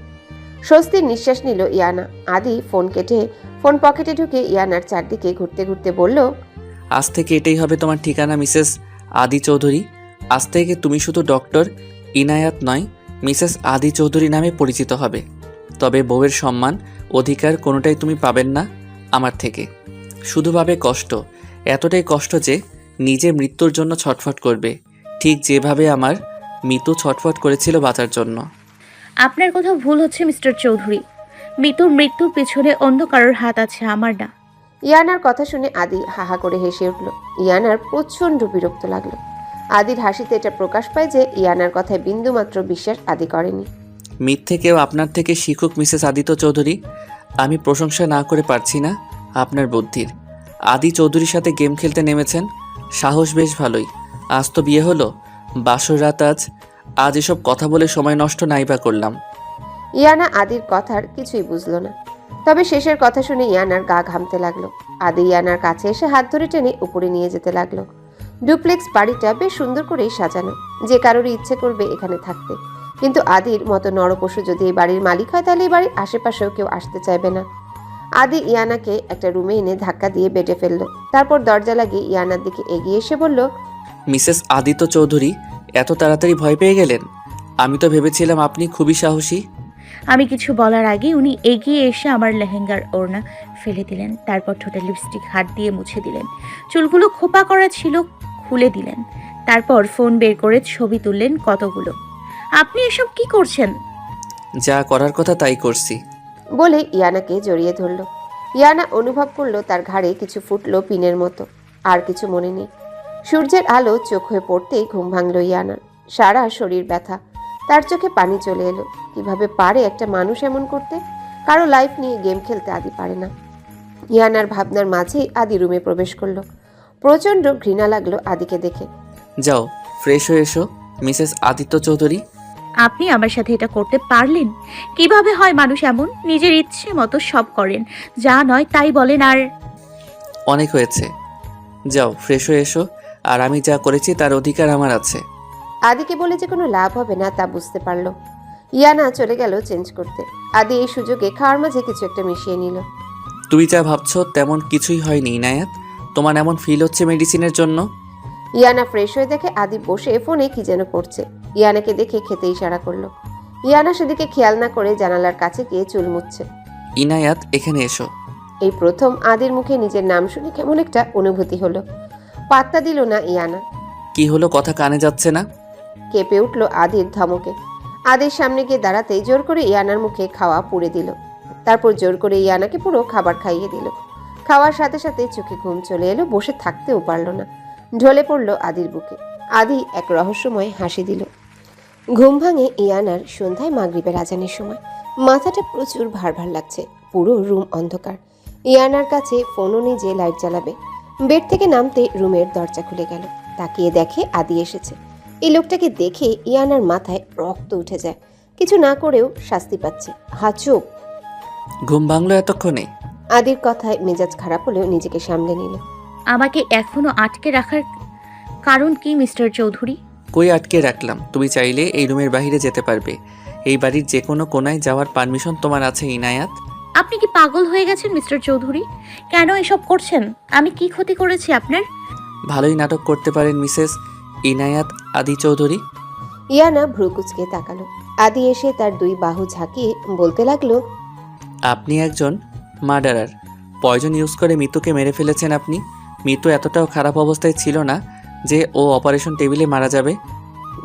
S3: স্বস্তির নিঃশ্বাস নিল ইয়ানা। আদি ফোন কেটে ফোন পকেটে ঢুকে ইয়ানার চারদিকে ঘুরতে ঘুরতে বলল,
S4: আজ থেকে এটাই হবে তোমার ঠিকানা মিসেস আদি চৌধুরী। আজ থেকে তুমি শুধু ডক্টর ইনায়াত নয়, মিসেস আদি চৌধুরী নামে পরিচিত হবে। তবে বউয়ের সম্মান অধিকার কোনোটাই তুমি পাবেন না আমার থেকে। শুধু পাবে কষ্ট, এতটাই কষ্ট যে নিজে মৃত্যুর জন্য ছটফট করবে, ঠিক যেভাবে আমার মিতু ছটফট করেছিল বাঁচার জন্য।
S1: আপনার কোথাও ভুল হচ্ছে মিস্টার চৌধুরী। মিতুর মৃত্যুর পেছনে অন্য কারোর হাত আছে, আমার না।
S3: ইয়ানার কথা শুনে আদি হাহা করে হেসে উঠল। ইয়ানার প্রচণ্ড বিরক্ত লাগলো। আদির হাসিতে এটা প্রকাশ পায় যে ইয়ানার কথায় বিন্দুমাত্র বিশ্বাস আদি করেনি।
S4: মিথ্যে কেউ আপনার থেকে শিখুক মিসেস আদিত্য চৌধুরী, আমি প্রশংসা না করে পারছি না আপনার বুদ্ধির। আদি চৌধুরীর সাথে গেম খেলতে নেমেছেন, সাহস বেশ ভালোই। আজ তো বিয়ে হলো, বাসর রাত আজ এসব কথা বলে সময় নষ্ট নাই বা করলাম।
S3: ইয়ানা আদির কথার কিছুই বুঝলো না, তবে শেষের কথা শুনে ইয়ানার গা ঘামতে লাগলো। আদি ইয়ানার কাছে এসে হাত ধরে টেনে উপরে নিয়ে যেতে লাগলো। ডুপ্লেক্স বাড়িটা বেশ সুন্দর করেই সাজানো, যে কারোরই ইচ্ছে করবে এখানে থাকতে। কিন্তু আদির মতো নরপশু যদি এই বাড়ির মালিক হয়, তাহলে এই বাড়ির আশেপাশেও কেউ আসতে চাইবে না। আদি ইয়ানাকে একটা রুমে এনে ধাক্কা দিয়ে বেডে ফেললো। তারপর দরজা লাগিয়ে ইয়ানার দিকে এগিয়ে এসে বলল,
S4: মিসেস আদিত্য চৌধুরী এত তাড়াতাড়ি ভয় পেয়ে গেলেন? আমি তো ভেবেছিলাম আপনি খুবই সাহসী।
S1: আমি কিছু বলার আগে উনি এগিয়ে এসে আমার লেহেঙ্গার ওড়না ফেলে দিলেন। তারপর ঠোঁটে লিপস্টিক হাত দিয়ে মুছে দিলেন। চুলগুলো খোপা করা ছিল, খুলে দিলেন। তারপর ফোন বের করে ছবি তুললেন কতগুলো। আপনি এসব কি করছেন?
S4: যা করার কথা তাই করছি।
S3: বলে ইয়ানাকে জড়িয়ে ধরল। ইয়ানা অনুভব করলো তার ঘাড়ে কিছু ফুটলো পিনের মতো। আর কিছু মনে নেই। সূর্যের আলো চোখ হয়ে পড়তেই ঘুম ভাঙল ইয়ানার। সারা শরীর ব্যথা, তার চোখে পানি চলে এলো। কিভাবে পারে একটা মানুষ এমন করতে? কারো লাইফ নিয়ে গেম খেলতে আদি পারে না। ইয়ানার ভাবনার মাঝেই আদি রুমে প্রবেশ করলো। প্রচণ্ড ঘৃণা লাগলো আদিকে দেখে।
S4: যাও ফ্রেশ হয়ে এসো মিসেস আদিত্য চৌধুরী।
S1: আপনি আমার সাথে এটা করতে পারলেন? কিভাবে হয় মানুষ এমন? নিজের ইচ্ছে মতো সব করেন, যা নয় তাই বলেন। আর
S4: অনেক হয়েছে, যাও ফ্রেশ হয়ে এসো। আর আমি যা করেছি তার অধিকার আমার আছে।
S3: আদিকে বলে যে কোনো লাভ হবে না তা বুঝতে পারলো। ইয়ানা চলে গেল চেঞ্জ করতে। আদি এই সুযোগে খাওয়ার মাঝে কিছু একটা মিশিয়ে নিল।
S4: তুমি যা ভাবছো তেমন কিছুই হয়নি ইনায়াত, তোমার এমন ফিল হচ্ছে মেডিসিনের জন্য।
S3: ইয়ানা ফ্রেশ হয়ে দেখে আদি বসে ফোনে কি যেন করছে। ইয়ানাকে দেখে খেতে ইশারা করলো। ইয়ানা সেদিকে খেয়াল না করে জানালার কাছে গিয়ে চুল মুছছে।
S4: ইনায়াত এখানে এসো।
S3: এই প্রথম আদির মুখে নিজের নাম শুনে কেমন একটা অনুভূতি হলো। পাত্তা দিল না ইয়ানা।
S4: কি হলো, কথা কানে যাচ্ছে না?
S3: কেঁপে উঠল আদির ধমকে। আদির সামনে গিয়ে দাঁড়াতেই জোর করে ইয়ানার মুখে খাওয়া পুড়ে দিল। তারপর জোর করে ইয়ানাকে পুরো খাবার খাইয়ে দিল। খাওয়ার সাথে সাথে চোখে ঘুম চলে এলো, বসে থাকতেও পারল না। ঢলে পড়ল আদির বুকে। আদি এক রহস্যময় হাসি দিল। ঘুম ভাঙে ইয়ানার সন্ধ্যায় মাগরিবের আজানের সময়। মাথাটা প্রচুর ভার ভার লাগছে, পুরো রুম অন্ধকার। ইয়ানার কাছে ফোনও নেই যে লাইট জ্বালাবে। বেড থেকে নামতে রুমের দরজা খুলে গেল। তাকিয়ে দেখে আদি এসেছে। এই লোকটাকে দেখে ইয়ানার মাথায় রক্ত উঠে যায়। কিছু না করেও শাস্তি পাচ্ছে। চুপ।
S4: ঘুম ভাঙলো এতক্ষণে?
S3: আদির কথায় মেজাজ খারাপ হলেও নিজেকে সামলে নিল।
S1: আমাকে এখনো আটকে রাখার কারণ কি মিস্টার চৌধুরী?
S4: কই আটকে রাখলাম? তুমি চাইলে এই রুমের বাইরে যেতে পারবে। এই বাড়ির যে কোনো কোনায় যাওয়ার পারমিশন তোমার আছে ইনায়াত।
S1: আপনি কি পাগল হয়ে গেছেন মিস্টার চৌধুরী? কেন এসব করছেন? আমি কি ক্ষতি করেছি আপনার?
S4: ভালোই নাটক করতে পারেন মিসেস ইনায়াত আদি চৌধুরী।
S3: ইয়ানা ভ্রু কুচকে তাকালো। আদি এসে তার দুই বাহু ঝাঁকিয়ে বলতে লাগলো,
S4: আপনি একজন মার্ডারার। পয়জন ইউজ করে মিতুকে মেরে ফেলেছেন আপনি। মিতু এতটাও খারাপ অবস্থায় ছিল না যে ও অপারেশন টেবিলে মারা যাবে।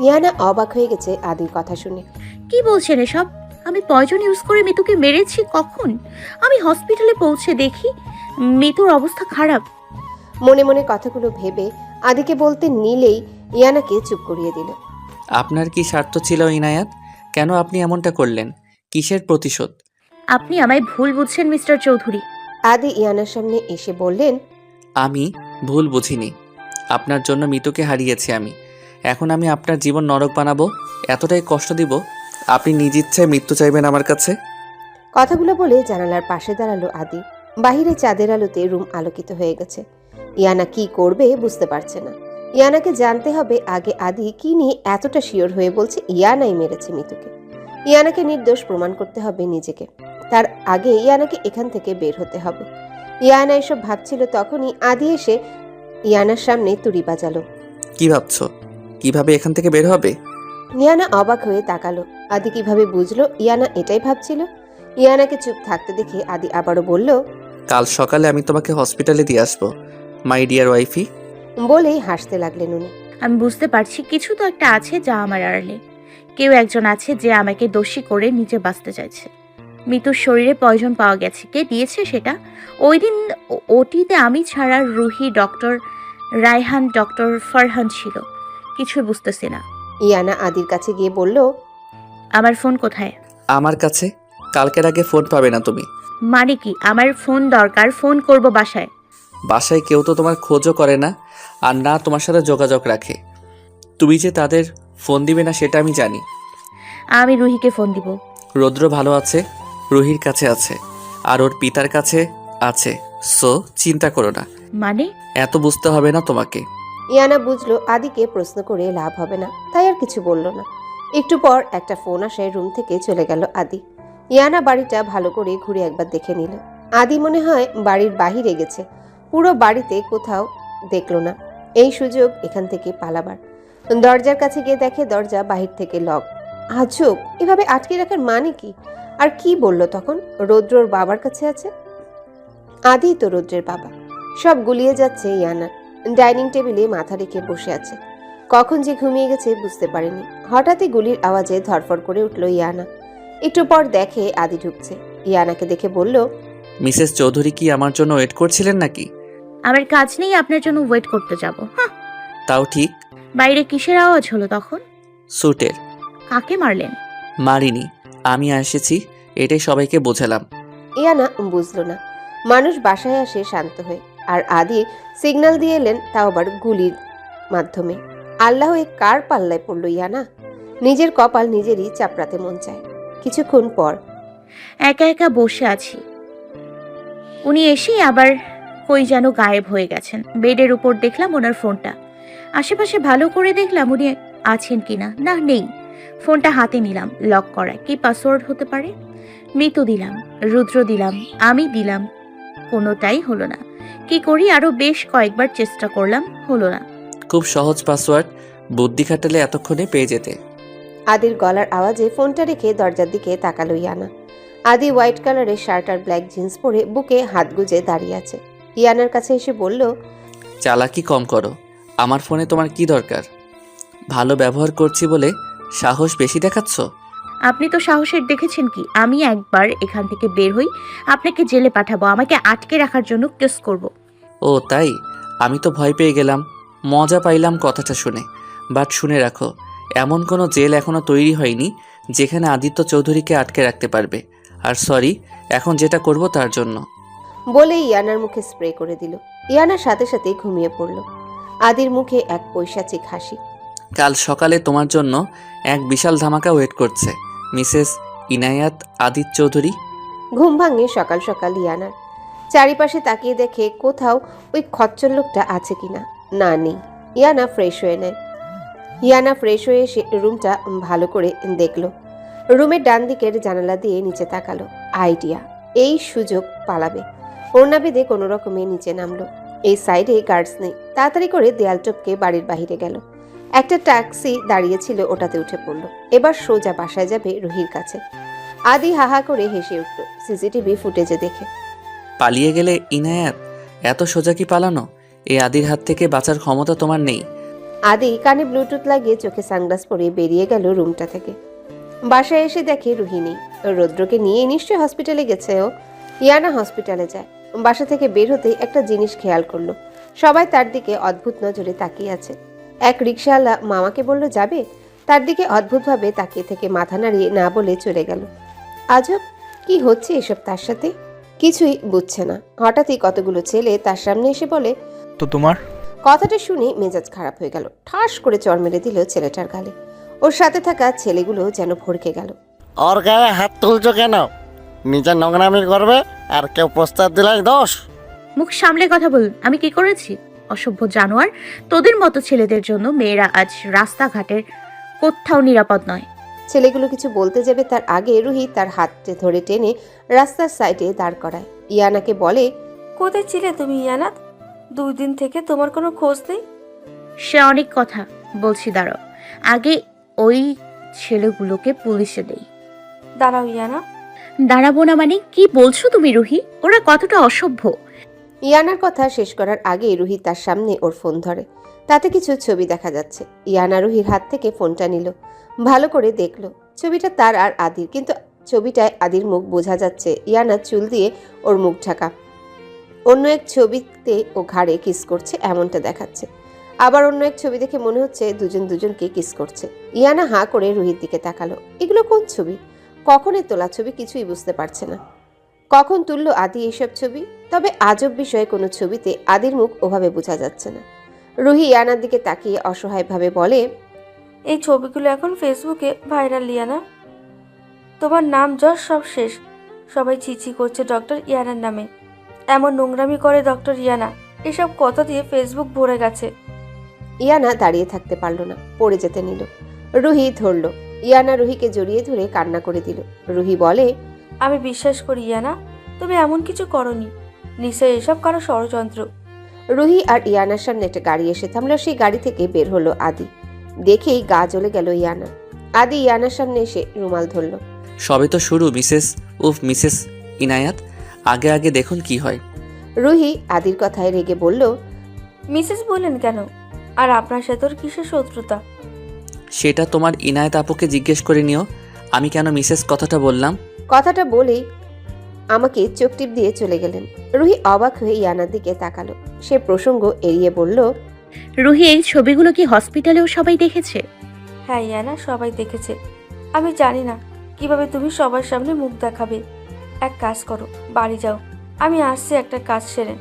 S3: ইয়ানা অবাক হয়ে গেছে আদির কথা শুনে।
S1: কি বলছেন এসব? আমি পয়জন ইউজ করে মিতুকে মেরেছি কখন? আমি হসপিটালে পৌঁছে দেখি মিতুর অবস্থা খারাপ।
S3: মনে মনে কথাগুলো ভেবে আদিকে বলতে নিলেই ইয়ানাকে চুপ করিয়ে দিল।
S4: আপনার কি স্বার্থ ছিল ইনায়াত? কেন আপনি এমনটা করলেন? কিসের প্রতিশোধ?
S1: আপনি আমায় ভুল বুঝছেন মিস্টার চৌধুরী।
S3: আদি ইয়ানার সামনে এসে বললেন,
S4: আমি ভুল বুঝিনি। আপনার জন্য মিতুকে হারিয়েছি আমি। এখন আমি আপনার জীবন নরক বানাবো, এতটাই কষ্ট দিব আপনি নিজ ইচ্ছায় মৃত্যু চাইবেন আমার কাছে?
S3: কথাগুলো বলে জানালার পাশে দাঁড়ালো আদি। বাহিরে চাঁদের আলোতে রুম আলোকিত হয়ে গেছে। ইয়ানা কি করবে বুঝতে পারছে না। ইয়ানাকে জানতে হবে আগে আদি কি নিয়ে এতটা শিওর হয়ে বলছে ইয়ানাই মেরেছে মিতুকে। ইয়ানাকে নির্দোষ প্রমাণ করতে হবে নিজেকে। তার আগে ইয়ানাকে এখান থেকে বের হতে হবে। ইয়ানা এসব ভাবছিল তখনই আদি এসে ইয়ানার সামনে তুড়ি বাজালো।
S4: কি ভাবছো? কিভাবে এখান থেকে বের হবে?
S3: ইয়ানা অবাক হয়ে তাকালো। আদি কিভাবে বুঝলো ইয়ানা এটাই ভাবছিল? ইয়ানাকে চুপ থাকতে দেখে আদি আবারও বলল,
S4: কাল সকালে আমি তোমাকে হসপিটালে দিয়ে আসবো, মাই ডিয়ার ওয়াইফি।
S3: বলেই হাসতে লাগলেন উনি।
S1: আমি বুঝতে পারছি কিছু তো একটা আছে যা আমার আড়ালে। কেউ একজন আছে যে আমাকে দোষী করে নিজে বাঁচতে চাইছে। মৃত্যুর শরীরে পয়জন পাওয়া গেছে, কে দিয়েছে সেটা? ওই দিন ওটিতে আমি ছাড়া রুহি, ডক্টর রায়হান, ডক্টর ফারহান ছিল। কিছুই বুঝতেছি না।
S3: ইয়ানা আদির কাছে গিয়ে বলল,
S1: আমার ফোন কোথায়?
S4: আমার কাছে। কালকের আগে ফোন পাবে না তুমি।
S1: মানে কি? আমার ফোন দরকার, ফোন করব বাসায়।
S4: বাসায় কেউ তো তোমার খোঁজও করে না, আর না তোমার সাথে যোগাযোগ রাখে। তুমি যে তাদের ফোন দিবে না সেটা আমি জানি।
S1: আমি রুহিকে ফোন দিব।
S4: রৌদ্র ভালো আছে, রুহির কাছে আছে, আর ওর পিতার কাছে আছে। সো চিন্তা করো না।
S1: মানে?
S4: এত বুঝতে হবে না তোমাকে।
S3: ইয়ানা বুঝলো আদিকে প্রশ্ন করে লাভ হবে না, তাই আর কিছু বলল না। একটু পর একটা ফোন আসায় রুম থেকে চলে গেল আদি। ইয়ানা বাড়িটা ভালো করে ঘুরে একবার দেখে নিল। আদি মনে হয় বাড়ির বাহিরে গেছে, পুরো বাড়িতে কোথাও দেখলো না। এই সুযোগ এখান থেকে পালাবার। দরজার কাছে গিয়ে দেখে দরজা বাহির থেকে লক। আজব, এভাবে আটকে রাখার মানে কি? আর কি বললো তখন? রৌদ্রর বাবার কাছে আছে। আদি তো রৌদ্রের বাবা। সব গুলিয়ে যাচ্ছে ইয়ানা। ডাইনিং টেবিলে মাথা রেখে বসে আছে। কখন যে ঘুমিয়ে গেছে বুঝতে পারেনি। হঠাৎই গুলির আওয়াজে ধরফর করে উঠল ইয়ানা। একটু পর দেখে আদি ঢুকছে। ইয়ানাকে দেখে বলল,
S4: মিসেস চৌধুরী কি আমার জন্য ওয়েট করছিলেন নাকি?
S1: আমার কাজ নেই আপনার জন্য ওয়েট করতে যাব।
S4: তাও ঠিক।
S1: বাইরে কিসের আওয়াজ হলো তখন?
S4: সুটের।
S1: কাকে মারলেন?
S4: মারিনি, আমি এসেছি এটাই সবাইকে বোঝালাম।
S3: ইয়ানা বুঝলো না। মানুষ বাসায় আসে শান্ত হয়ে, আর আদি সিগন্যাল দিয়ে এলেন, তাও আবার গুলির মাধ্যমে। আল্লাহ এ কার পাল্লায় পড়লো ইয়ানা? নিজের কপাল নিজেরই চাপড়াতে মন চায়। কিছুক্ষণ পর
S1: একা একা বসে আছি, উনি এসেই আবার কই যেন গায়েব হয়ে গেছেন। বেডের উপর দেখলাম ওনার ফোনটা। আশেপাশে ভালো করে দেখলাম উনি আছেন কিনা। না, নেই। ফোনটা হাতে নিলাম, লক করা। কি পাসওয়ার্ড হতে পারে? মৃত্যু দিলাম, রুদ্র দিলাম, আমি দিলাম, কোনোটাই হলো না। কি করি? আরো বেশ কয়েকবার চেষ্টা করলাম, হলো না।
S4: খুব সহজ পাসওয়ার্ড, বুদ্ধি খাটালে এতক্ষণে পেয়ে যেতে।
S3: আদির গলার আওয়াজে ফোনটা রেখে দরজার দিকে তাকালো ইয়ানা। আদি হোয়াইট কালারের শার্ট আর ব্ল্যাক জিন্স পরে বুকে হাত গুজে দাঁড়িয়ে আছে। ইয়ানার কাছে এসে বলল,
S4: চালাকি কম করো, আমার ফোনে তোমার কি দরকার? ভালো ব্যবহার করছি বলে সাহস বেশি দেখাচ্ছ?
S1: আপনি তো সাহসের দেখেছেন কি? আমি একবার এখান থেকে বের হই, আপনাকে জেলে পাঠাবো, আমাকে আটকে রাখার জন্য কেস করব।
S4: ও তাই? আমি তো ভয় পেয়ে গেলাম। মজা পাইলাম কথাটা শুনে। বাট শুনে রাখো, এমন কোনো জেল এখনো তৈরি হয়নি যেখানে আদিত্য চৌধুরীকে আটকে রাখতে পারবে। আর সরি, এখন যেটা করব তার জন্য।
S3: বলে ইয়ানার মুখে স্প্রে করে দিল। ইয়ানার সাথে সাথে ঘুমিয়ে পড়ল। আদির মুখে এক পৈশাচিক হাসি।
S4: কাল সকালে তোমার জন্য এক বিশাল ধামাকা ওয়েট করছে, মিসেস ইনায়াত আদিত চৌধুরী।
S3: ঘুম ভাঙে সকাল সকাল ইয়ানার। চারিপাশে তাকিয়ে দেখে কোথাও ওই খচ্চর লোকটা আছে কিনা। না, নেই। ইয়ানা ফ্রেশ হয়ে নেয়। ইয়ানা ফ্রেশ হয়ে এসে রুমটা ভালো করে দেখলো। রুমের ডান দিকের জানালা দিয়ে নিচে তাকালো। আইডিয়া, এই সুযোগ পালাবে। ওড়না বেঁধে কোনো রকমে নিচে নামলো। এই সাইডে গার্ডস নেই। তাড়াতাড়ি করে দেয়াল টপকে বাড়ির বাহিরে গেল। একটা ট্যাক্সি দাঁড়িয়েছিল, ওটাতে উঠে পড়লো। এবার সোজা বাসায় যাবে রুহির কাছে। আদি হাহা করে হেসে উঠল সিসিটিভি ফুটেজে দেখে।
S4: পালিয়ে গেলে ইনায়াত? এত সোজা কি পালানো? এই আদির হাত থেকে বাঁচার ক্ষমতা তোমার নেই।
S3: আদি কানে ব্লুটুথ লাগিয়ে চোখে সানগ্লাস পরে বেরিয়ে গেল রুমটা থেকে। বাসায় এসে দেখে রুহি নেই। রৌদ্রকে নিয়ে নিশ্চয়ই হসপিটালে গেছে ও। ইয়ানা হসপিটালে যায়। বাসা থেকে বের হতেই একটা জিনিস খেয়াল করলো, সবাই তার দিকে অদ্ভুত নজরে তাকিয়ে আছে। এক রিকশাওয়ালা মামাকে বলল যাবে, তার দিকে অদ্ভুতভাবে তাকিয়ে থেকে মাথা নাড়িয়ে না বলে চলে গেল। আজব, কি হচ্ছে এসব তার সাথে? কিছুই বুঝছে না। হঠাৎই কতগুলো ছেলে তার সামনে এসে বলে,
S15: তো তোমার
S3: কথাটা শুনে মেজাজ খারাপ হয়ে গেল। ঠাস করে চড় মেরে দিল ছেলেটার গালে। ওর সাথে থাকা ছেলেগুলো যেন ভড়কে গেল।
S15: ওর গায়ে হাত তুলছো কেন? নিজে নোংরামি করবে আর কেউ প্রস্তাব দিলাই দোষ।
S1: মুখ সামলে কথা বল। আমি কি করেছি? অসভ্য জানোয়ার, তোদের মতো ছেলেদের জন্য মেয়েরা আজ রাস্তাঘাটের কোথাও নিরাপদ নয়।
S3: ছেলেগুলো কিছু বলতে যাবে তার আগে রুহি তার হাতটা ধরে টেনে রাস্তার সাইডে দাঁড় করায়। ইয়ানাকে বলে,
S7: কোথায় ছিলে তুমি ইয়ানাত? 2 দিন থেকে তোমার কোনো খোঁজ নেই।
S1: সে অনেক কথা বলছি, দাঁড়াও, আগে ওই ছেলেগুলোকে পুলিশে দেই।
S7: দাঁড়াও ইয়ানা।
S1: দাঁড়াবো না মানে? কি বলছো তুমি রুহি? ওরা কতটা অসভ্য।
S3: ইয়ানার কথা শেষ করার আগে রুহি তার সামনে ওর ফোন ধরে। তাতে কিছু ছবি দেখা যাচ্ছে। ইয়ানা রুহির হাত থেকে ফোনটা নিল, ভালো করে দেখলো। ছবিটা তার আর আদির, কিন্তু ছবিটায় আদির মুখ বোঝা যাচ্ছে। ইয়ানা চুল দিয়ে ওর মুখ ঢাকা। অন্য এক ছবিতে ও ঘাড়ে কিস করছে এমনটা দেখাচ্ছে। আবার অন্য এক ছবি দেখে মনে হচ্ছে দুজন দুজনকে কিস করছে। ইয়ানা হাঁ করে রুহির দিকে তাকালো। এগুলো কোন ছবি? কখনের তোলা ছবি? কিছুই বুঝতে পারছে না। কখন তুললো আদি এইসব ছবি? তবে আজব বিষয়ে কোনো ছবিতে আদির মুখ ওভাবে বোঝা যাচ্ছে না। রুহি ইয়ানার দিকে তাকিয়ে অসহায়ভাবে বলে,
S7: এই ছবিগুলো এখন ফেসবুকে ভাইরাল ইয়ানা। তোমার নাম যশ সব শেষ। সবাই চিচি করছে ডক্টর ইয়ানার নামে। এমন নোংরামি করে ডক্টর ইয়ানা। এসব কথা দিয়ে ফেসবুক ভরে গেছে।
S3: ইয়ানা দাঁড়িয়ে থাকতে পারল না, পড়ে যেতে নিল। রুহি ধরল। ইয়ানা রুহিকে জড়িয়ে ধরে কান্না করে দিল। রুহি বলে,
S7: আমি বিশ্বাস করি ইয়ানা, তুমি এমন কিছু করনি। নিশ্চয় এসব কারো ষড়যন্ত্র।
S3: রুহি আর ইয়ানার সামনে একটা গাড়ি এসে থামলো। সেই গাড়ি থেকে বের হলো আদি। দেখেই গা জ্বলে গেল ইয়ানা। আদি ইয়ানার সামনে এসে রুমাল ধরল।
S4: সবে তো শুরু মিসেস ইনায়াত, আগে আগে দেখুন কি হয়।
S3: রুহি আদির কথায় রেগে বলল,
S7: মিসেস বললেন কেন? আর আপনার সাথে ওর কিসের শত্রুতা?
S4: সেটা তোমার ইনায়াত আপুকে জিজ্ঞেস করে নিও আমি কেন মিসেস কথাটা বললাম।
S3: কথাটা বলেই আমাকে চোখ টিপ দিয়ে চলে গেলেন। রুহি অবাক হয়ে ইয়ানার দিকে তাকালো। সে প্রসঙ্গ এড়িয়ে বলল,
S1: রুহি, এই ছবিগুলো কি হসপিটালেও সবাই দেখেছে?
S7: হ্যাঁ ইয়ানা, সবাই দেখেছে। আমি জানি না কিভাবে তুমি সবার সামনে মুখ দেখাবে। এক কাজ করো, বাড়ি যাও। আমি আসছি একটা কাজ সেরে।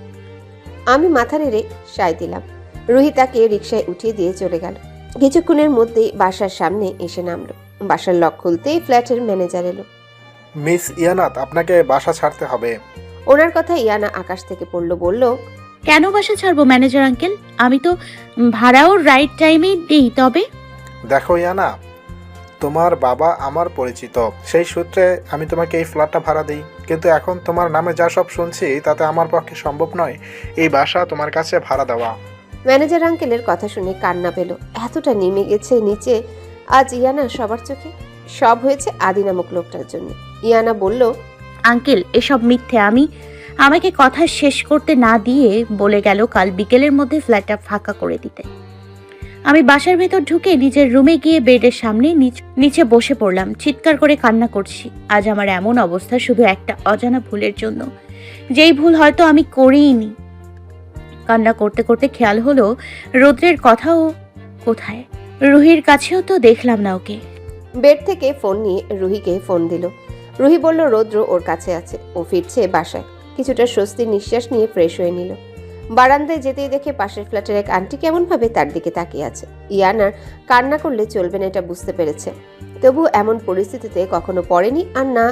S3: আমি মাথা নেড়ে সায় দিলাম। রুহি তাকে রিকশায় উঠিয়ে দিয়ে চলে গেল। কিছুক্ষণের মধ্যেই বাসার সামনে এসে নামলো। বাসার লক খুলতেই ফ্ল্যাটের ম্যানেজার এলো।
S16: মিস ইয়ানাত, আপনাকে বাসা ছাড়তে হবে।
S3: ওনার কথা ইয়ানা আকাশ থেকে পড়লো, বলল,
S1: কেন বাসা ছাড়বো ম্যানেজার আঙ্কেল? আমি তো ভাড়াও রাইট টাইমে দিই। তবে
S16: দেখো ইয়ানা, তোমার বাবা আমার পরিচিত, সেই সূত্রে আমি তোমাকে এই ফ্ল্যাটটা ভাড়া দিই। কিন্তু এখন তোমার নামে যা সব শুনছি তাতে আমার পক্ষে সম্ভব নয় এই বাসা তোমার কাছে ভাড়া দেওয়া।
S3: ম্যানেজার আঙ্কেলের কথা শুনে কান্না পেল। এতটা নেমে গেছে নিচে আজ ইয়ানা সবার চোখে। সব হয়েছে আদি নামক লোকটার জন্য। ইয়ানা বলল,
S1: আঙ্কেল, এসব মিথ্যে। আমাকে কথা শেষ করতে না দিয়ে বলে গেল কাল বিকেলের মধ্যে ফ্ল্যাটটা ফাঁকা করে দিতে। আমি বাসার ভেতর ঢুকে নিজের রুমে গিয়ে বেডের সামনে নিচে বসে পড়লাম। চিৎকার করে কান্না করছি। আজ আমার এমন অবস্থা শুধু একটা অজানা ভুলের জন্য, যেই ভুল হয়তো আমি করিনি। কান্না করতে করতে খেয়াল হলো রৌদ্রের কথাও কোথায়। রুহির কাছেও তো দেখলাম না ওকে।
S3: বেড থেকে ফোন নিয়ে রুহিকে ফোন দিল। রুহি বলল রৌদ্র ওর কাছে আছে, ও ফিরছে বাসায়। কিছুটা স্বস্তির নিঃশ্বাস নিয়ে ফ্রেশ হয়ে নিল। বারান্দায় যেতেই দেখে পাশের ফ্ল্যাটের এক আন্টি কেমনভাবে তার দিকে তাকিয়ে আছে। ইয়ানার কান্না করলে চলবে না এটা বুঝতে পেরেছে, তবু এমন পরিস্থিতিতে কখনো পড়েনি আর না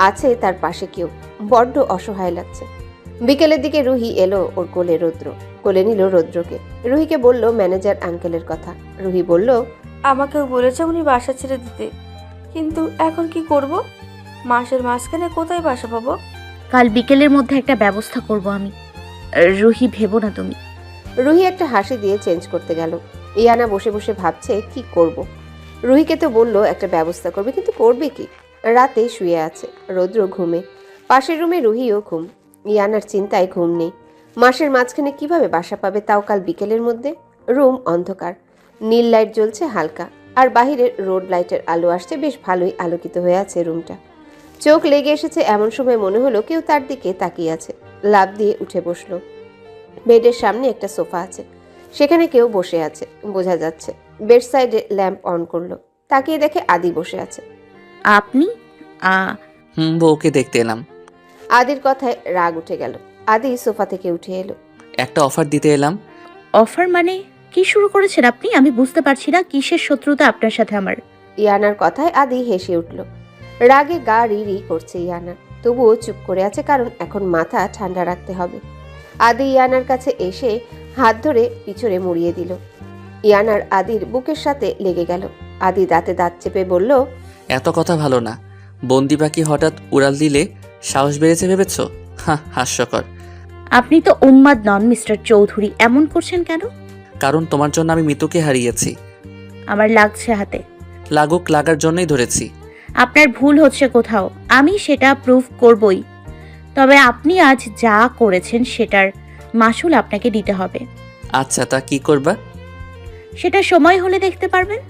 S3: আছে তার পাশে কেউ। বড্ড অসহায় লাগছে। বিকেলের দিকে রুহি এলো ওর কোলে। রৌদ্র কোলে নিল রৌদ্রকে। রুহিকে বলল ম্যানেজার আঙ্কেলের কথা। রুহি বলল,
S7: আমাকেও বলেছে উনি বাসা ছেড়ে দিতে, কিন্তু এখন কি করব? মাসের মাঝখানে কোথায় বাসা পাবো?
S1: কাল বিকেলের মধ্যে একটা ব্যবস্থা করব আমি। রুহি, ভেবো না তুমি।
S3: রুহি একটা হাসি দিয়ে চেঞ্জ করতে গেল। ইয়ানা বসে বসে ভাবছে কি করব। রুহিকে তো বলল একটা ব্যবস্থা করবে, কিন্তু করবে কি? রাতে শুয়ে আছে রৌদ্র ঘুমে। পাশের রুমে রুহিও ঘুম। ইয়ানার চিন্তায় ঘুম নেই। মাসের মাঝখানে কিভাবে বাসা পাবে, তাও কাল বিকেলের মধ্যে? রুম অন্ধকার, নীল লাইট জ্বলছে হালকা, আর বাহিরের রোড লাইটের আলো আসছে। বেশ ভালোই আলোকিত হয়ে আছে রুমটা। চোখ লেগে এসেছে এমন সময় মনে হলো কেউ তার দিকে তাকিয়ে আছে। লাফ দিয়ে উঠে বসলো। বেডের সামনে একটা সোফা আছে, সেখানে কেউ বসে আছে বোঝা যাচ্ছে। বেড সাইডে ল্যাম্প অন করলো। তাকিয়ে দেখে আদি বসে আছে।
S1: আপনি?
S4: বউকে দেখতে এলাম।
S3: আদির কথায় রাগ উঠে গেল। আদি সোফা থেকে উঠে এলো।
S4: একটা অফার দিতে এলাম।
S1: অফার মানে কি শুরু করেছেন আপনি? আমি বুঝতে পারছি না কিসের শত্রুতা আপনার সাথে আমার।
S3: ইয়ানার কথায় আদি হেসে উঠল। রাগে গা রি করছে ইয়ানা, তবুও চুপ করে আছে, কারণ এখন মাথা ঠান্ডা রাখতে হবে। আদি ইয়ানার কাছে এসে হাত ধরে পিছনে মুড়িয়ে দিল। ইয়ানার আদির বুকের সাথে লেগে গেল। আদি দাঁতে দাঁত চেপে বলল,
S4: এত কথা ভালো না। বন্দি পাখি হঠাৎ উড়াল দিলে সাহস বেড়েছে ভেবেছ? হাস্যকর।
S1: আপনি তো উন্মাদ নন মিস্টার চৌধুরী, এমন করছেন কেন?
S4: কারণ তোমার জন্য আমি মিতুকে হারিয়েছি।
S1: আমার লাগছে হাতে।
S4: লাগুক, লাগার জন্যই ধরেছি।
S1: আপনার ভুল হচ্ছে কোথাও, আমি সেটা প্রুভ করবই। তবে আপনি আজ যা করেছেন সেটার মাসুল আপনাকে দিতে হবে।
S4: আচ্ছা, তা কি করবা?
S1: সেটা সময় হলে দেখতে পারবেন।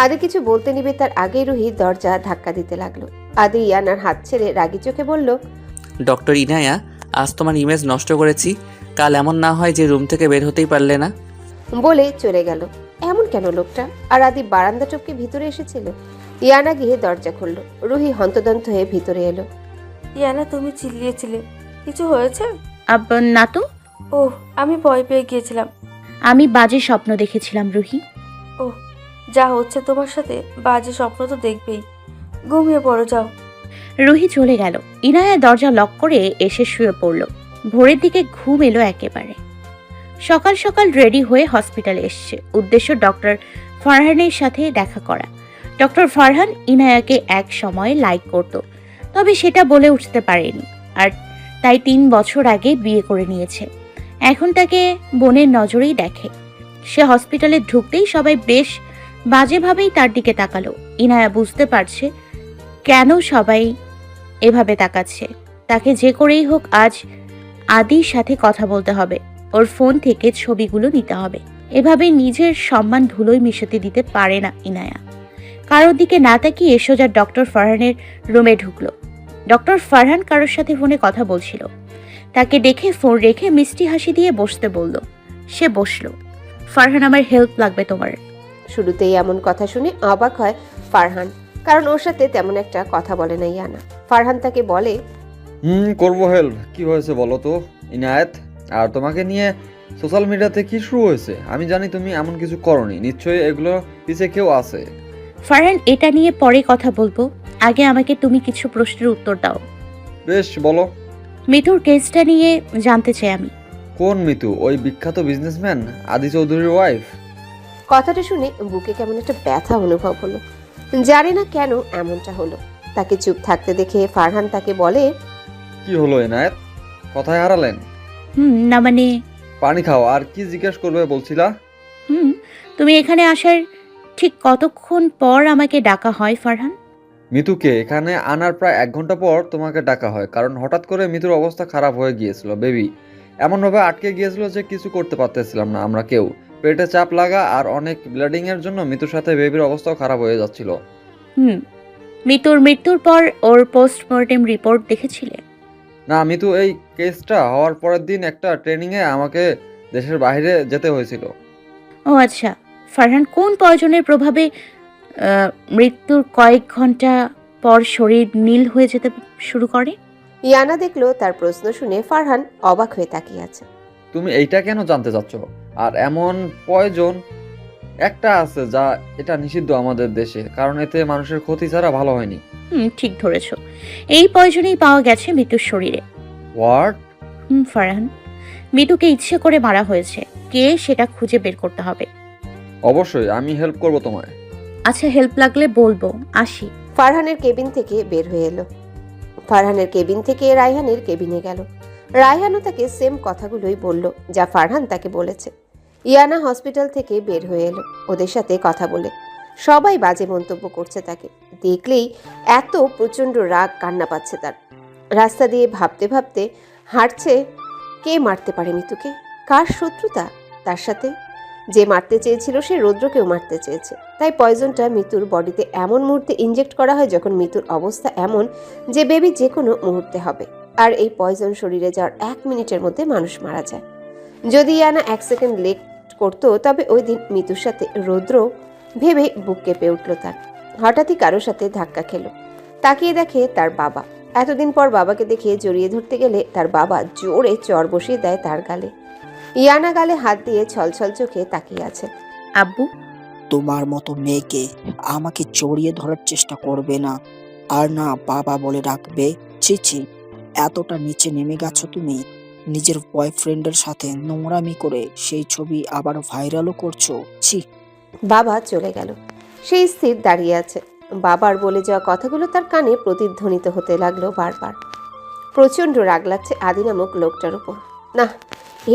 S3: আদি কিছু বলতে নিবে তার আগে রুহি দরজা ধাক্কা দিতে লাগলো। আদি ইয়ানার হাত ছেড়ে রাগি চোখে বলল,
S4: ডক্টর ইনায়া, আজ তোমার ইমেজ নষ্ট করেছি। কাল এমন না হয় যে রুম থেকে বের হতেই পারলে না।
S3: বলে চলে গেল। এমন কেন লোকটা? আর আদি বারান্দা টপকে ভিতরে এসেছিল। ইয়ানা গিয়ে দরজা খুলল। রুহি হন্তদন্ত হয়ে ভিতরে এলো।
S7: ইয়ানা, তুমি চিল্লিয়েছিলে, কিছু হয়েছে?
S1: না তো।
S7: ওহ, আমি ভয় পেয়ে গিয়েছিলাম।
S1: আমি বাজে স্বপ্ন দেখেছিলাম রুহি।
S7: ওহ, যা হচ্ছে তোমার সাথে, বাজে স্বপ্ন তো দেখবেই। ঘুমিয়ে পড়ো, যাও।
S1: রুহি চলে গেল। ইনায়া দরজা লক করে এসে শুয়ে পড়ল। ভোরের দিকে ঘুম এলো একেবারে। সকাল সকাল রেডি হয়ে হসপিটালে এসছে। উদ্দেশ্য ডক্টর ফারহানের সাথে দেখা করা। ডক্টর ফারহান ইনায়াকে এক সময় লাইক করত, তবে সেটা বলে উঠতে পারেনি, আর তাই 3 বছর আগে বিয়ে করে নিয়েছে। এখন তাকে বোনের নজরেই দেখে। সে হসপিটালে ঢুকতেই সবাই বেশ বাজেভাবেই তার দিকে তাকালো। ইনায়া বুঝতে পারছে কেন সবাই এভাবে তাকাচ্ছে। তাকে যে করেই হোক আজ আদির সাথে কথা বলতে হবে। ওর ফোন থেকে ছবিগুলো নিতে হবে। এভাবে নিজের সম্মান ধুলোয় মিশতে দিতে পারে না ইনায়া। কারোর দিকে না তাকিয়ে সোজা ডক্টর ফারহানের রুমে ঢুকলো। ডক্টর ফারহান কারোর সাথে ফোনে কথা বলছিল। তাকে দেখে ফোন রেখে মিষ্টি হাসি দিয়ে বসতে বলল। সে বসলো। ফারহান, আমার হেল্প লাগবে তোমার।
S3: শুরুতেই এমন কথা শুনে অবাক হয় ফারহান, কারণ ওর সাথে তেমন একটা কথা বলে না ইয়ানা। ফারহান তাকে বলে,
S17: করবো হেল্প। কি হয়েছে বলো তো ইনায়েত? আর তোমাকে নিয়ে সোশ্যাল মিডিয়াতে কি শুরু হয়েছে? আমি জানি তুমি এমন কিছু করনি, নিশ্চয়ই এগুলো পিছে কেউ আছে।
S1: ফারহান, এটা নিয়ে পরে কথা বলবো, আগে আমাকে তুমি কিছু প্রশ্নের উত্তর দাও।
S17: বেশ, বলো।
S1: মিতুর কেসটা নিয়ে জানতে চাই আমি।
S17: কোন মিতু? ওই বিখ্যাত বিজনেসম্যান আদি চৌধুরীর ওয়াইফ?
S3: কথাটা শুনে বুকে কেমন একটা ব্যথা অনুভব হলো। জানি না কেন এমনটা হলো। তাকে চুপ থাকতে দেখে ফারহান তাকে বলে,
S17: কি হলো এনায়েত, কথায় হারালেন?
S1: না মানে।
S17: পানি খাও। আর কি জিজ্ঞেস করবে বলছিলা?
S1: তুমি এখানে আসার ঠিক কতক্ষণ পর আমাকে ডাকা হয় ফারহান?
S17: মিতুকে এখানে আনার প্রায় 1 ঘন্টা পর তোমাকে ডাকা হয়, কারণ হঠাৎ করে মিতুর অবস্থা খারাপ হয়ে গিয়েছিল। বেবি এমনভাবে আটকে গিয়েছিল যে কিছু করতে পারতেছিলাম না আমরা কেউ। পেটে চাপ লাগা আর অনেক ব্লিডিং এর জন্য মিতুর সাথে বেবির অবস্থাও খারাপ হয়ে যাচ্ছিল।
S1: মিতুর মৃত্যুর পর ওর পোস্টমর্টেম রিপোর্ট দেখেছিলে?
S17: না, মিতু এই কেসটা হওয়ার পরের দিন একটা ট্রেনিংয়ে আমাকে দেশের বাইরে যেতে হয়েছিল।
S1: ও আচ্ছা। ফারহান, কোন পয়জনের প্রভাবে মৃত্যুর কয়েক ঘন্টা পর শরীর নীল হয়ে যেতে শুরু করে?
S3: ইয়ানা দেখলো তার প্রশ্ন শুনে ফারহান অবাক হয়ে তাকিয়ে আছে।
S17: তুমি এইটা কেন জানতে চাচ্ছ? আর এমন পয়জন একটা আছে যা এটা নিষিদ্ধ আমাদের দেশে, কারণ এতে মানুষের ক্ষতি ছাড়া ভালো হয়নি।
S1: ঠিক ধরেছ। এই পয়জনই পাওয়া গেছে মিতুর শরীরে।
S17: হোয়াট?
S1: ফারহান, মিতুকে ইচ্ছে করে মারা হয়েছে। কে সেটা খুঁজে বের করতে হবে।
S17: অবশ্যই, আমি হেল্প করব তোমায়।
S1: আচ্ছা, হেল্প লাগলে বলবো। আসি।
S3: ফারহানের কেবিন থেকে বের হয়ে এলো। ফারহানের কেবিন থেকে রায়হানের কেবিনে গেল। রায়হানও তাকে সেম কথাগুলোই বলল যা ফারহান তাকে বলেছে। ইয়ানা হসপিটাল থেকে বের হয়ে এলো ওদের সাথে কথা বলে। সবাই বাজে মন্তব্য করছে তাকে। দেখলেই এত প্রচণ্ড রাগ কান্না পাচ্ছে তার। রাস্তা দিয়ে ভাবতে ভাবতে হাঁটছে, কে মারতে পারে মিতুকে? কার শত্রুতা তার সাথে? যে মারতে চেয়েছিল সে রৌদ্রকেও মারতে চেয়েছে। তাই পয়জনটা মিতুর বডিতে এমন মুহূর্তে ইনজেক্ট করা হয় যখন মিতুর অবস্থা এমন যে বেবি যে কোনো মুহূর্তে হবে। আর এই পয়জন শরীরে যাওয়ার 1 মিনিটের মধ্যে মানুষ মারা যায়। যদি ইয়ানা 1 সেকেন্ড লেট করতো তবে ওই দিন মিতুর সাথে রৌদ্র ভেবে বুক কেঁপে উঠল তার। হঠাৎই কারোর সাথে ধাক্কা খেলো। তাকিয়ে দেখে তার বাবা। এতদিন পর বাবাকে দেখে জড়িয়ে ধরতে গেলে তার বাবা জোরে চড় বসিয়ে দেয় তার গালে। ইয়ানা গালে হাত দিয়ে ছলছল চোখে তাকিয়ে আছে।
S1: আব্বু,
S11: তোমার মতো মেয়েকে আমাকে জড়িয়ে ধরার চেষ্টা করবে না, আর না বাবা বলে ডাকবে। ছি ছি, এতটা নিচে নেমে গেছো তুমি? নিজের বয়ফ্রেন্ডের সাথে নোংরামি করে সেই ছবি আবার ভাইরালও করছো। ছি।
S3: বাবা চলে গেল। সে স্থির দাঁড়িয়ে আছে। বাবার বলে যাওয়া কথাগুলো তার কানে প্রতিধ্বনিত হতে লাগলো বারবার। প্রচণ্ড রাগ লাগছে আদি নামক লোকটার উপর। না,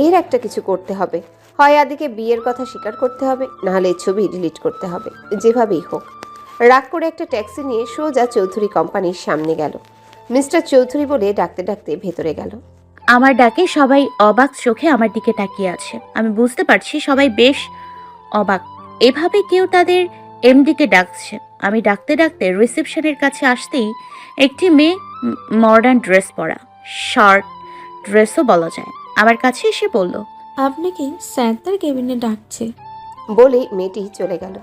S3: এর একটা কিছু করতে হবে। হয় আদিকে বিয়ের কথা স্বীকার করতে হবে, নাহলে এই ছবি ডিলিট করতে হবে, যেভাবেই হোক। রাগ করে একটা ট্যাক্সি নিয়ে সোজা চৌধুরী কোম্পানির সামনে গেল। মিস্টার চৌধুরী বলে ডাকতে ডাকতে ভেতরে গেল।
S1: আমার ডাকে সবাই অবাক চোখে আমার দিকে তাকিয়ে আছে। আমি বুঝতে পারছি সবাই বেশ অবাক। এভাবে কেউ তাদের এমডিকে ডাকছে। আমি ডাকতে ডাকতে রিসেপশনের কাছে আসতেই একটি মেয়ে, মডার্ন ড্রেস পরা, শর্ট ড্রেসও বলা যায়, আমার কাছে এসে বলল,
S18: আপনাকে স্যান্তার কেবিনে ডাকছে।
S3: বলেই মেয়েটি চলে গেল।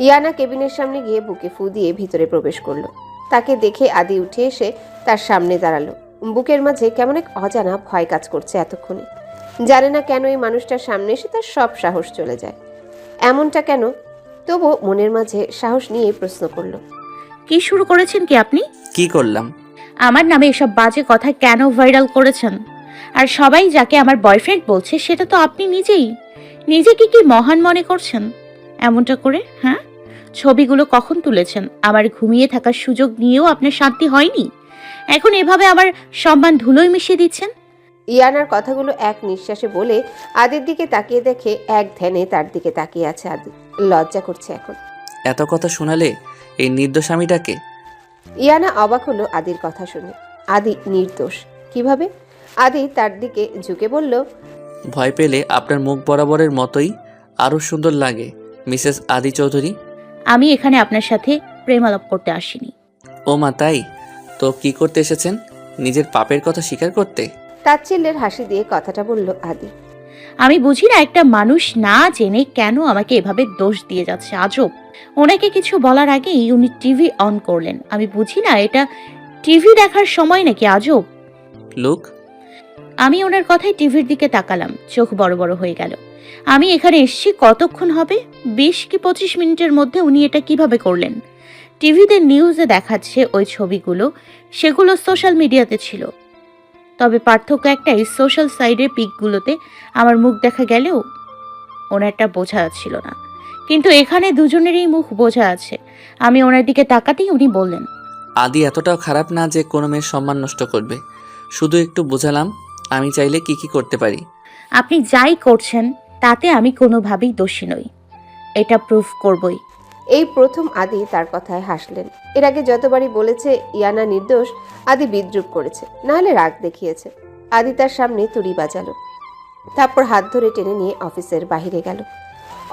S3: ইয়ানা কেবিনের সামনে গিয়ে বুকে ফু দিয়ে ভিতরে প্রবেশ করলো। তাকে দেখে আদি উঠে এসে তার সামনে দাঁড়ালো। বুকের মাঝে কেমন এক অজানা ভয় কাজ করছে এতক্ষণে। জানে না কেন এই মানুষটার সামনে এসে তার সব সাহস চলে যায়। এমনটা কেন? তবু মনের মাঝে সাহস নিয়ে প্রশ্ন করলো,
S1: কি শুরু করেছেন কি আপনি?
S4: কি করলাম?
S1: আমার নামে এসব বাজে কথা কেন ভাইরাল করেছেন? আর সবাই যাকে আমার বয়ফ্রেন্ড বলছে সেটা তো আপনি নিজেই। নিজেকে কি মহান মনে করছেন এমনটা করে? হ্যাঁ, ছবিগুলো কখন তুলেছেন? আমার ঘুমিয়ে থাকার সুযোগ নিয়েও আপনার শান্তি হয়নি? এখন এভাবে আমার সম্মান ধুলোয় মিশিয়ে দিচ্ছেন।
S3: ইয়ানার কথাগুলো এক নিঃশ্বাসে বলে আদির দিকে তাকিয়ে দেখে এক ধ্যানে তার দিকে তাকিয়ে আছে আদি। লজ্জা করছে এখন।
S4: এত কথা শোনালে এই নির্দোষ আমিটাকে?
S3: ইয়ানা অবাক হলো আদির কথা শুনে। আদি নির্দোষ কিভাবে? আদি তার দিকে ঝুঁকে বলল,
S4: ভয় পেলে আপনার মুখ বরাবরের মতোই আরও সুন্দর লাগে মিসেস আদি চৌধুরী।
S1: আমি এখানে আপনার সাথে প্রেমালাপ করতে আসিনি।
S4: ও মা, তাই তো কি করতে এসেছেন? নিজের পাপের কথা স্বীকার করতে?
S3: তাচ্ছিল্যের হাসি দিয়ে কথাটা বলল আদি।
S1: আমি বুঝি না একটা মানুষ না জেনে কেন আমাকে এভাবে দোষ দিয়ে যাচ্ছে। আজব। ওনাকে কিছু বলার আগেই উনি টিভি অন করলেন। আমি বুঝি না এটা টিভি দেখার সময় নাকি। আজব
S4: লোক।
S1: আমি ওনার কথায় টিভির দিকে তাকালাম। চোখ বড় বড় হয়ে গেল। আমি এখানে এসেছি কতক্ষণ হবে? 20 কি 25 মিনিটের মধ্যে উনি এটা কিভাবে করলেন? টিভিতে নিউজে দেখাচ্ছে ওই ছবিগুলো, সেগুলো সোশ্যাল মিডিয়াতে ছিল। তবে পার্থক্য একটাই, সোশ্যাল সাইডের পিকগুলোতে আমার মুখ দেখা গেলেও ওনারটা বোঝা যাচ্ছিল না, কিন্তু এখানে দুজনেরই মুখ বোঝা আছে। আমি ওনার দিকে তাকাতেই উনি বললেন,
S4: আদি এতটাও খারাপ না যে কোনো মেয়ের সম্মান নষ্ট করবে। শুধু একটু বোঝালাম আমি চাইলে কি কি করতে পারি।
S1: আপনি যাই করছেন তাতে আমি কোনোভাবেই দোষী নই, এটা প্রুফ করবই।
S3: এই প্রথম আদি তার কথায় হাসলেন। এর আগে যতবারই বলেছে ইয়ানা নির্দোষ, আদি বিদ্রুপ করেছে, নাহলে রাগ দেখিয়েছে। আদি তার সামনে তুড়ি বাজালো, তারপর হাত ধরে টেনে নিয়ে অফিসের বাইরে গেল।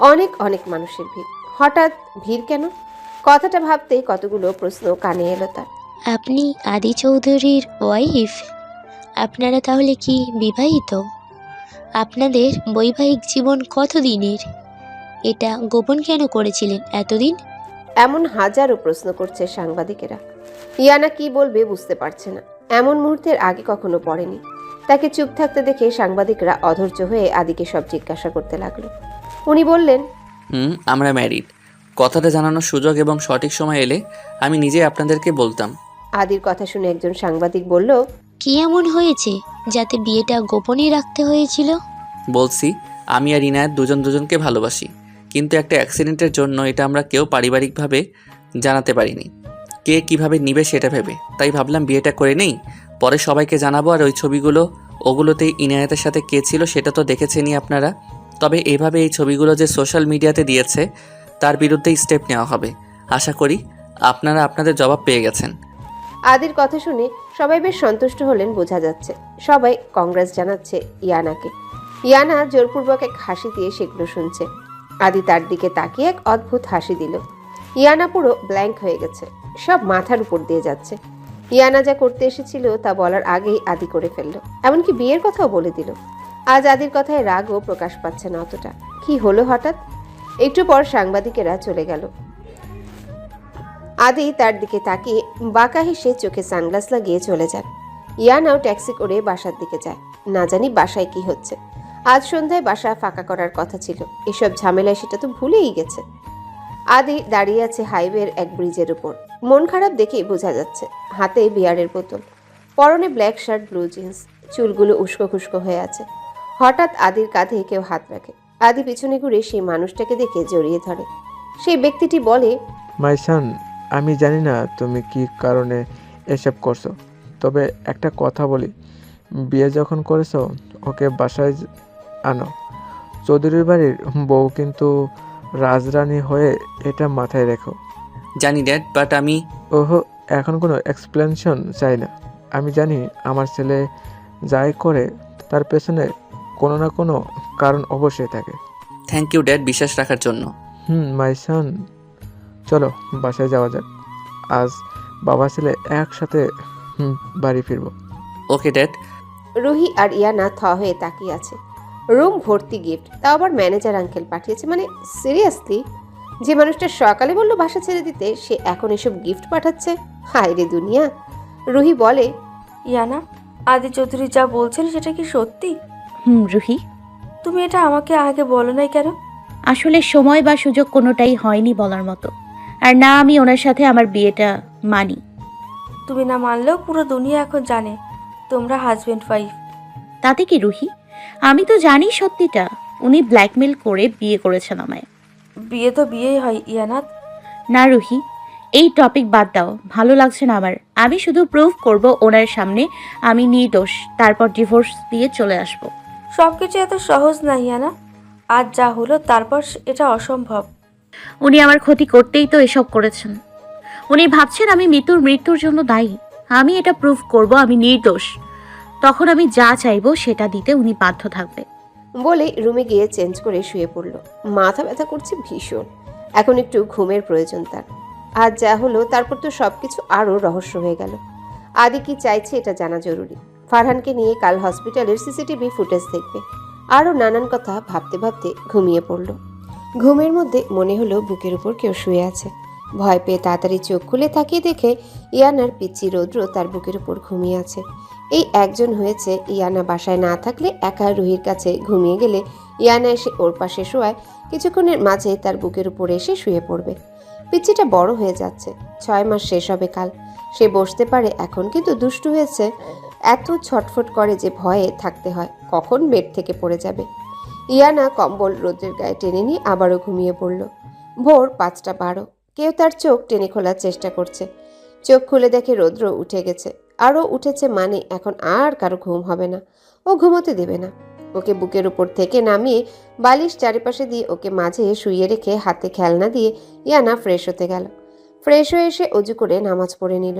S3: অনেক অনেক মানুষের ভিড়। হঠাৎ ভিড় কেন? কথাটা ভাবতেই কতগুলো প্রশ্ন কানে এলো তার।
S19: আপনি আদি চৌধুরীর ওয়াইফ? আপনারা তাহলে কি বিবাহিত? আপনাদের বৈবাহিক জীবন কতদিনের? এটা গোপন কেন করেছিলেন এতদিন?
S3: এমন হাজারো প্রশ্ন করছে সাংবাদিকেরা। ইয়ানা কি বলবে বুঝতে পারছে না। এমন মুহূর্তের আগে কখনো পড়েনি। তাকে চুপ থাকতে দেখে সাংবাদিকরা অধৈর্য হয়ে আদিকে সব জিজ্ঞাসা করতে লাগলো। উনি বললেন,
S4: আমরা ম্যারিড। কথাটা জানানোর সুযোগ এবং সঠিক সময় এলে আমি নিজে আপনাদেরকে বলতাম।
S3: আদির কথা শুনে একজন সাংবাদিক বলল,
S19: কি এমন হয়েছে যাতে বিয়েটা গোপনে রাখতে হয়েছিল?
S4: বলছি, আমি আর ইনায়েত দুজন দুজনকে ভালোবাসি, কিন্তু একটা অ্যাক্সিডেন্টের জন্য এটা আমরা কেউ পারিবারিকভাবে জানাতে পারিনি। কে কিভাবে নিবে সেটা ভেবে তাই ভাবলাম বিয়েটা করে নেই, পরে সবাইকে জানাবো। আর ওই ছবিগুলো, ওগুলোতে ইনায়েতের সাথে কে ছিল সেটা তো দেখেছেনই আপনারা। তবে এভাবে এই ছবিগুলো যে সোশ্যাল মিডিয়াতে দিয়েছে তার বিরুদ্ধে স্টেপ নেওয়া হবে। আশা করি আপনারা আপনাদের জবাব পেয়ে গেছেন।
S3: আদির কথা শুনে সবাই বেশ সন্তুষ্ট হলেন বোঝা যাচ্ছে। সবাই কংগ্রেস জানাচ্ছে ইয়ানাকে। ইয়ানা জোরপূর্বক এক হাসি দিয়ে সেগুলো শুনছে। আদি তার দিকে তাকিয়ে এক অদ্ভুত হাসি দিল। ইয়ানা পুরো ব্ল্যাঙ্ক হয়ে গেছে, সব মাথার উপর দিয়ে যাচ্ছে। ইয়ানা যা করতে এসেছিল তা বলার আগেই আদি করে ফেললো, এমনকি বিয়ের কথাও বলে দিল। আজ আদির কথায় রাগও প্রকাশ পাচ্ছে না অতটা। কি হলো হঠাৎ? একটু পর সাংবাদিকেরা চলে গেল। আদি তার দিকে তাকিয়ে বাঁকা হেসে চোখে সানগ্লাস লাগিয়ে চলে যান। ইয়ানাও ট্যাক্সি করে বাসার দিকে যায়। না জানি বাসায় কি হচ্ছে। আজ সন্ধ্যায় বাসা ফাঁকা করার কথা ছিল, এসব ঝামেলায় সেটা তো ভুলেই গেছে। আদি দাঁড়িয়ে আছে হাইওয়ের এক ব্রিজের উপর, মন খারাপ দেখেই বোঝা যাচ্ছে। হাতে বিয়ারের বোতল, পরনে ব্ল্যাক শার্ট, ব্লু জিন্স, চুলগুলো উস্কো খুস্কো হয়ে আছে। হঠাৎ আদির কাঁধে কেউ হাত রাখে। আদি পিছনে ঘুরে সেই মানুষটাকে দেখে জড়িয়ে ধরে। সেই ব্যক্তিটি বলে,
S5: মাইসান, আমি জানি না তুমি কি কারণে এসব করছো, তবে একটা কথা বলি, বিয়ে যখন করেছো ওকে বাসায় আনো। চৌধুরীর বাড়ির বউ কিন্তু রাজরানী হয়ে, এটা মাথায় রেখো।
S4: জানি ড্যাড, বাট আমি
S5: ওহো, এখন কোনো এক্সপ্লেনেশন চাই না। আমি জানি আমার ছেলে যাই করে তার পেছনে কোনো না কোনো কারণ অবশ্যই থাকে।
S4: থ্যাংক ইউ ড্যাড বিশ্বাস রাখার জন্য।
S5: মাইসান, চলো বাসায় যাওয়া যাক। আজ বাবা ছেলে একসাথে বাড়ি ফিরবো।
S4: Okay dad.
S3: রুহি আর ইয়ানা থ হয়ে তাকিয়ে আছে। রুম ভর্তি গিফট, তাও আবার ম্যানেজার আঙ্কেল পাঠিয়েছে। মানে সিরিয়াসলি, যে মানুষটা সকালে বললো বাসা ছেড়ে দিতে, সে এখন এসব গিফট পাঠাচ্ছে? হায় রে দুনিয়া। রুহি বলে,
S7: ইয়ানা, আদি চৌধুরী যা বলছেন সেটা কি সত্যি?
S1: রুহি,
S7: তুমি এটা আমাকে আগে বলো নাই কেন?
S1: আসলে সময় বা সুযোগ কোনোটাই হয়নি বলার মতো। আর না, আমি ওনার সাথে আমার বিয়েটা মানি।
S7: তুমি না মানলেও পুরো দুনিয়া এখন জানে তোমরা হাজবেন্ড ওয়াইফ।
S1: তাতে কি রুহি, আমি তো জানি সত্যিটা। উনি ব্ল্যাকমেল করে বিয়ে করেছেন আমায়।
S7: বিয়ে তো বিয়েই হয় ইয়ানাত।
S1: না রুহি, এই টপিক বাদ দাও, ভালো লাগছে না আমার। আমি শুধু প্রুভ করব ওনার সামনে আমি নির্দোষ, তারপর ডিভোর্স দিয়ে চলে আসব।
S7: সবকিছু এত সহজ না ইয়ানা। আজ যা হলো তারপর এটা অসম্ভব।
S1: উনি আমার ক্ষতি করতেই তো এসব করেছেন। উনি ভাবছেন আমি মৃত্যুর জন্য দায়ী। আমি এটা প্রুভ করব আমি নির্দোষ, তখন আমি যা চাইবো সেটা দিতে উনি বাধ্য থাকবে।
S3: বলে রুমে গিয়ে চেঞ্জ করে শুয়ে পড়ল। মাথা ব্যথা করছে ভীষণ, এখন একটু ঘুমের প্রয়োজন তার। আজ যা হলো তারপর তো সবকিছু আরও রহস্য হয়ে গেল। আদি কি চাইছে এটা জানা জরুরি। ফারহানকে নিয়ে কাল হসপিটালের সিসিটিভি ফুটেজ দেখবে। আরও নানান কথা ভাবতে ভাবতে ঘুমিয়ে পড়ল। ঘুমের মধ্যে মনে হলো বুকের উপর কেউ শুয়ে আছে। ভয় পেয়ে তাড়াতাড়ি চোখ খুলে তাকিয়ে দেখে ইয়ানার পিচ্চি রৌদ্র তার বুকের উপর ঘুমিয়ে আছে। এই একজন হয়েছে, ইয়ানা বাসায় না থাকলে একা রুহির কাছে ঘুমিয়ে গেলে ইয়ানা এসে ওর পাশে শোয়ায়, কিছুক্ষণের মাঝে তার বুকের উপর এসে শুয়ে পড়বে। পিচ্চিটা বড় হয়ে যাচ্ছে, 6 মাস শেষ হবে কাল। সে বসতে পারে এখন, কিন্তু দুষ্টু হয়েছে। এত ছটফট করে যে ভয়ে থাকতে হয় কখন বেড থেকে পড়ে যাবে। ইয়ানা কম্বল রোদ্রের গায়ে টেনে নিয়ে আবারও ঘুমিয়ে পড়ল। ভোর 5:12। কেউ তার চোখ টেনে খোলার চেষ্টা করছে। চোখ খুলে দেখে রৌদ্র উঠে গেছে। আরও উঠেছে মানে এখন আর কারো ঘুম হবে না। ও ঘুমোতে দেবে না। ওকে বুকের উপর থেকে নামিয়ে বালিশ চারিপাশে দিয়ে ওকে মাঝে শুইয়ে রেখে হাতে খেলনা দিয়ে ইয়ানা ফ্রেশ হতে গেল। ফ্রেশ হয়ে এসে অজু করে নামাজ পড়ে নিল।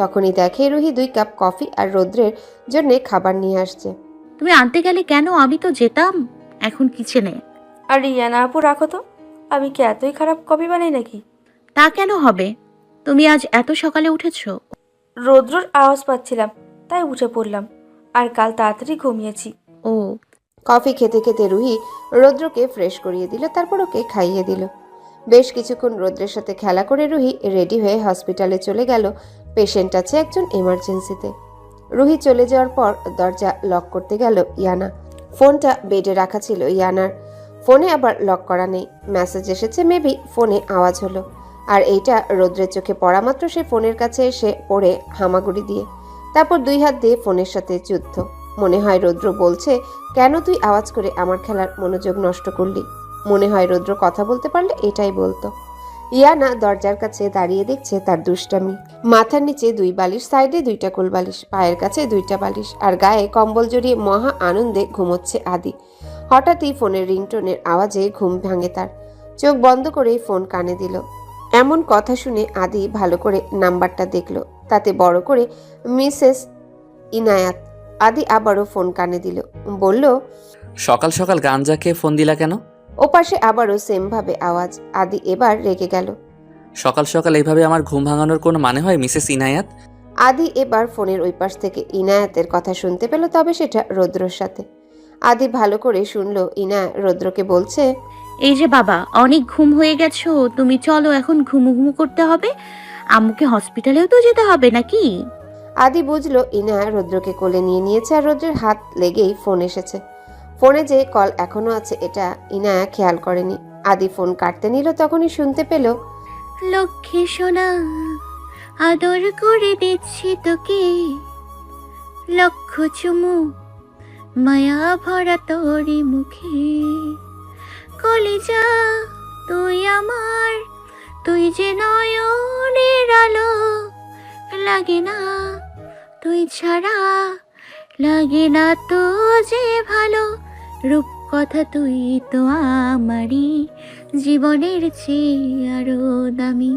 S3: তখনই দেখে রুহি 2 কাপ কফি আর রৌদ্রের জন্যে খাবার নিয়ে আসছে।
S1: তুমি আনতে গেলে কেন? আমি তো যেতাম এখন কিচেনে।
S7: আর ইয়ানা আপু রাখো তো, আমি কি এতই খারাপ কফি বানাই নাকি?
S1: তা কেন হবে? তুমি আজ এত সকালে উঠেছো?
S7: রৌদ্রর আওয়াজ পাচ্ছিলাম তাই উঠে পড়লাম, আর কাল তাড়াতাড়ি ঘুমিয়েছি।
S1: ও।
S3: কফি খেতে খেতে রুহি রৌদ্রকে ফ্রেশ করিয়ে দিল, তারপর ওকে খাইয়ে দিল। বেশ কিছুক্ষণ রৌদ্রের সাথে খেলা করে রুহি রেডি হয়ে হসপিটালে চলে গেল। পেশেন্ট আছে একজন এমার্জেন্সিতে। রুহি চলে যাওয়ার পর দরজা লক করতে গেল ইয়ানা। ফোনটা বেডে রাখা ছিল ইয়ানার। ফোনে আবার লক করা নেই। মেসেজ এসেছে, মেবি ফোনে আওয়াজ হলো। আর এইটা রৌদ্রের চোখে পড়া মাত্র সে ফোনের কাছে এসে পড়ে হামাগুড়ি দিয়ে, তারপর 2 হাত দিয়ে ফোনের সাথে যুদ্ধ। মনে হয় রৌদ্র বলছে, কেন তুই আওয়াজ করে আমার খেলার মনোযোগ নষ্ট করলি? মনে হয় রৌদ্র কথা বলতে পারলে এটাই বলতো। ইয়ানা দরজার কাছে দাঁড়িয়ে দেখছে তার দুষ্টামি। মাথার নিচে 2 বালিশ, সাইডে 2টা কোল বালিশ, পায়ের কাছে 2টা বালিশ, আর গায়ে কম্বল জড়িয়ে মহা আনন্দে ঘুমোচ্ছে আদি। হঠাৎই ফোনের রিংটোনের আওয়াজে ঘুম ভাঙে তার। চোখ বন্ধ করেই ফোন কানে দিল। এমন কথা শুনে আদি ভালো করে নাম্বারটা দেখলো, তাতে বড় করে মিসেস ইনায়াত। আদি আবারও ফোন কানে দিল, বলল,
S4: সকাল সকাল গাঞ্জা খেয়ে ফোন দিলা কেন?
S3: ওপাশে আবারও সেম ভাবে আওয়াজ। আদি এবার রেগে গেল।
S4: সকাল সকাল এইভাবে আমার ঘুম ভাঙানোর কোনো মানে হয় মিসেস ইনায়াত?
S3: আদি এবার ফোনের ওই পাশ থেকে ইনায়াতের কথা শুনতে পেল, তবে সেটা রৌদ্রর সাথে। আদি ভালো করে শুনলো ইনায়াত রৌদ্রকে বলছে,
S1: এই যে বাবা, অনেক ঘুম হয়ে গেছো, তুমি চলো এখন ঘুমু করতে হবে। আম্মুকে হসপিটালেও তো যেতে হবে নাকি?
S3: আদি বুঝলো ইনায়া রৌদ্রকে কোলে নিয়ে নিয়েছে আর রৌদ্রের হাত লেগেই ফোন এসেছে। ফোনে যে কল এখনো আছে এটা ইনায়া খেয়াল করেনি। আদি ফোন কাটতে নিল, তখনই শুনতে পেল,
S1: লক্ষ্মী সোনা আদর করে দিচ্ছি তোকে, লক্ষ চুমু মায়া ভরা তোরে মুখে, কলিজা তুই আমার, তুই যে নয়নের আলো, লাগে না তুই ছাড়া, লাগে না তো যে ভালো, রূপ কথা তুই তো আমারই জীবনের চেয়ে আরো দামি।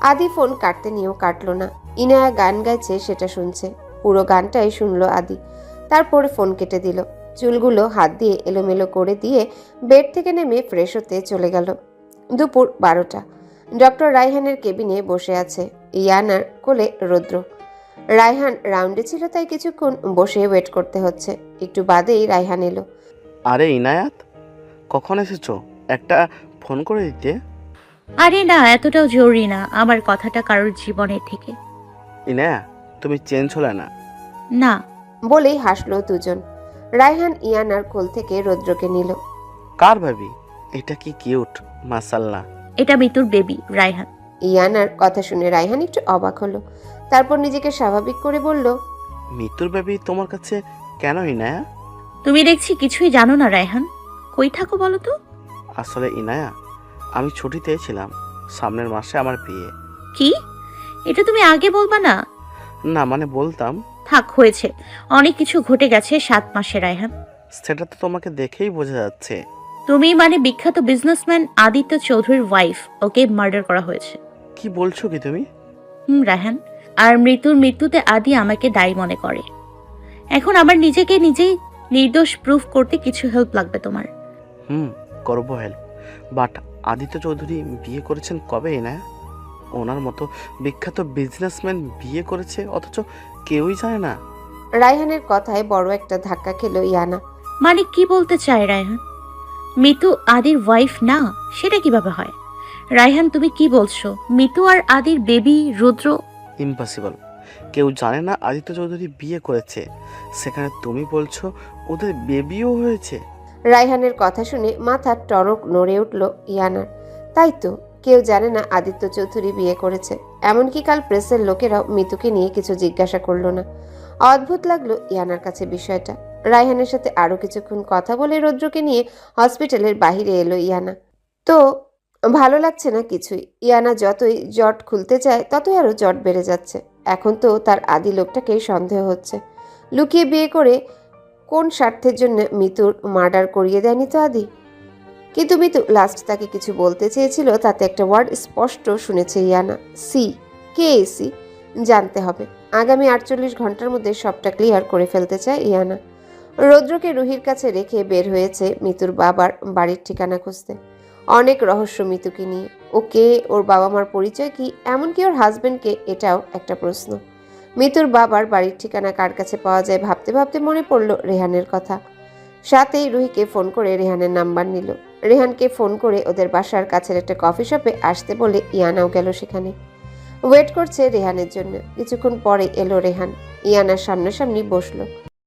S3: আদি ফোন কাটতে নিয়েও কাটলো না। ইনায়া গান গাইছে সেটা শুনছে, পুরো গানটাই শুনলো আদি। তারপরে ফোন কেটে দিল, চুলগুলো হাত দিয়ে এলোমেলো করে দিয়ে বেড থেকে নেমে ফ্রেশ হতে চলে গেল। দুপুর 12টা। ডক্টর রায়হানের কেবিনে বসে আছে, ইয়ানার কোলে রৌদ্র। রায়হান রাউন্ডে ছিল, তাই কিছুক্ষণ বসে ওয়েট করতে হচ্ছে। একটু বাদেই রায়হান এলো।
S20: আরে ইনায়াত, কখন এসেছো? একটা ফোন করে দিতে।
S1: আরে না, এতটাও জরুরি না আমার কথাটা কারোর জীবনের থেকে।
S20: ইনায়া, তুমি চেঞ্জ হলে না।
S1: না
S3: বলেই হাসলো দুজন। রায়হান ইয়ানার কোল থেকে রৌদ্রকে নিল।
S20: কার ভাবি? এটা কি কিউট, মাশাআল্লাহ।
S1: এটা মিতুর বেবি রায়হান।
S3: ইয়ানার কথা শুনে রায়হান একটু অবাক হলো, তারপর নিজেকে স্বাভাবিক করে বলল,
S20: মিতুর বেবি তোমার কাছে কেন ইনায়া?
S1: তুমি দেখছি কিছুই জানো না রায়হান, কই থাকো বলো তো?
S20: আসলে ইনায়া, আমি ছুটিতে ছিলাম, সামনের মাসে আমার বিয়ে।
S1: কি? এটা তুমি আগে বলবা না?
S20: না মানে বলতাম।
S1: থাক, হয়েছে, অনেক কিছু ঘটে গেছে 7 মাসে রায়হান।
S20: সেটা তো তোমাকে দেখেই বোঝা যাচ্ছে।
S1: তুমি মানে বিখ্যাত বিজনেসম্যান আদিত্য চৌধুরীর ওয়াইফ, ওকে মার্ডার করা হয়েছে।
S20: কি বলছো কি তুমি?
S1: রায়হান, আর মৃত্যুতে আদি আমাকে দায়ী মনে করে। এখন আমার নিজেকে নিজেই নির্দোষ প্রুফ করতে কিছু হেল্প লাগবে তোমার।
S20: করবো হেল্প, বাট আদিত্য চৌধুরী বিয়ে করেছেন কবে ইনায়া? ওনার মতো বিখ্যাত বিজনেসম্যান বিয়ে করেছে, অথচ কেউই জানে না।
S3: রায়হানের কথায় বড় একটা ধাক্কা খেলো ইয়ানা।
S1: মানে কি বলতে চায় রায়হান? মিতু আদির ওয়াইফ না, সেটা কিভাবে হয়? রায়হান, তুমি কি বলছো? মিতু আর আদির বেবি রুদ্র?
S20: ইম্পসিবল, কেউ জানে না আদিত্য চৌধুরী বিয়ে করেছে, সেখানে তুমি বলছো ওদের বেবিও হয়েছে।
S3: রায়হানের কথা শুনে মাথার টরক নড়ে উঠল ইয়ানার। তাই তো, কেউ জানে না আদিত্য চৌধুরী বিয়ে করেছে। এমনকি কাল প্রেসের লোকেরাও মিতুকে নিয়ে কিছু জিজ্ঞাসা করলো না। অদ্ভুত লাগলো ইয়ানার কাছে বিষয়টা। রায়হানের সাথে আরো কিছুক্ষণ কথা বলে রৌদ্রকে নিয়ে হসপিটালের বাহিরে এলো ইয়ানা। তো ভালো লাগছে না কিছুই। ইয়ানা যতই জট খুলতে চায় ততই আরো জট বেড়ে যাচ্ছে। এখন তো তার আদি লোকটাকেই সন্দেহ হচ্ছে। লুকিয়ে বিয়ে করে কোন স্বার্থের জন্য মিতুর মার্ডার করিয়ে দেয়নি তো আদি? কিন্তু মিতু লাস্ট তাকে কিছু বলতে চেয়েছিল, তাতে একটা ওয়ার্ড স্পষ্ট শুনেছে ইয়ানা, সি। কে সি জানতে হবে। আগামী 48 ঘন্টার মধ্যে সবটা ক্লিয়ার করে ফেলতে চায় ইয়ানা। রৌদ্রকে রুহির কাছে রেখে বের হয়েছে মিতুর বাবার বাড়ির ঠিকানা খুঁজতে। অনেক রহস্য মিতুকে নিয়ে। ও কে, ওর বাবা মার পরিচয় কি, এমনকি ওর হাজবেন্ডকে, এটাও একটা প্রশ্ন। মিতুর বাবার বাড়ির ঠিকানা কার কাছে পাওয়া যায় ভাবতে ভাবতে মনে পড়ল রেহানের কথা। সাথেই রুহিকে ফোন করে রেহানের নাম্বার নিল। রেহানকে ফোন করে ওদের বাসার কাছের একটা কফি শপে আসতে বলে ইয়ানাও গেল সেখানে। ওয়েট করছে রেহানের জন্য। কিছুক্ষণ পরে এলো রেহান, ইয়ানার সামনাসামনি বসলো।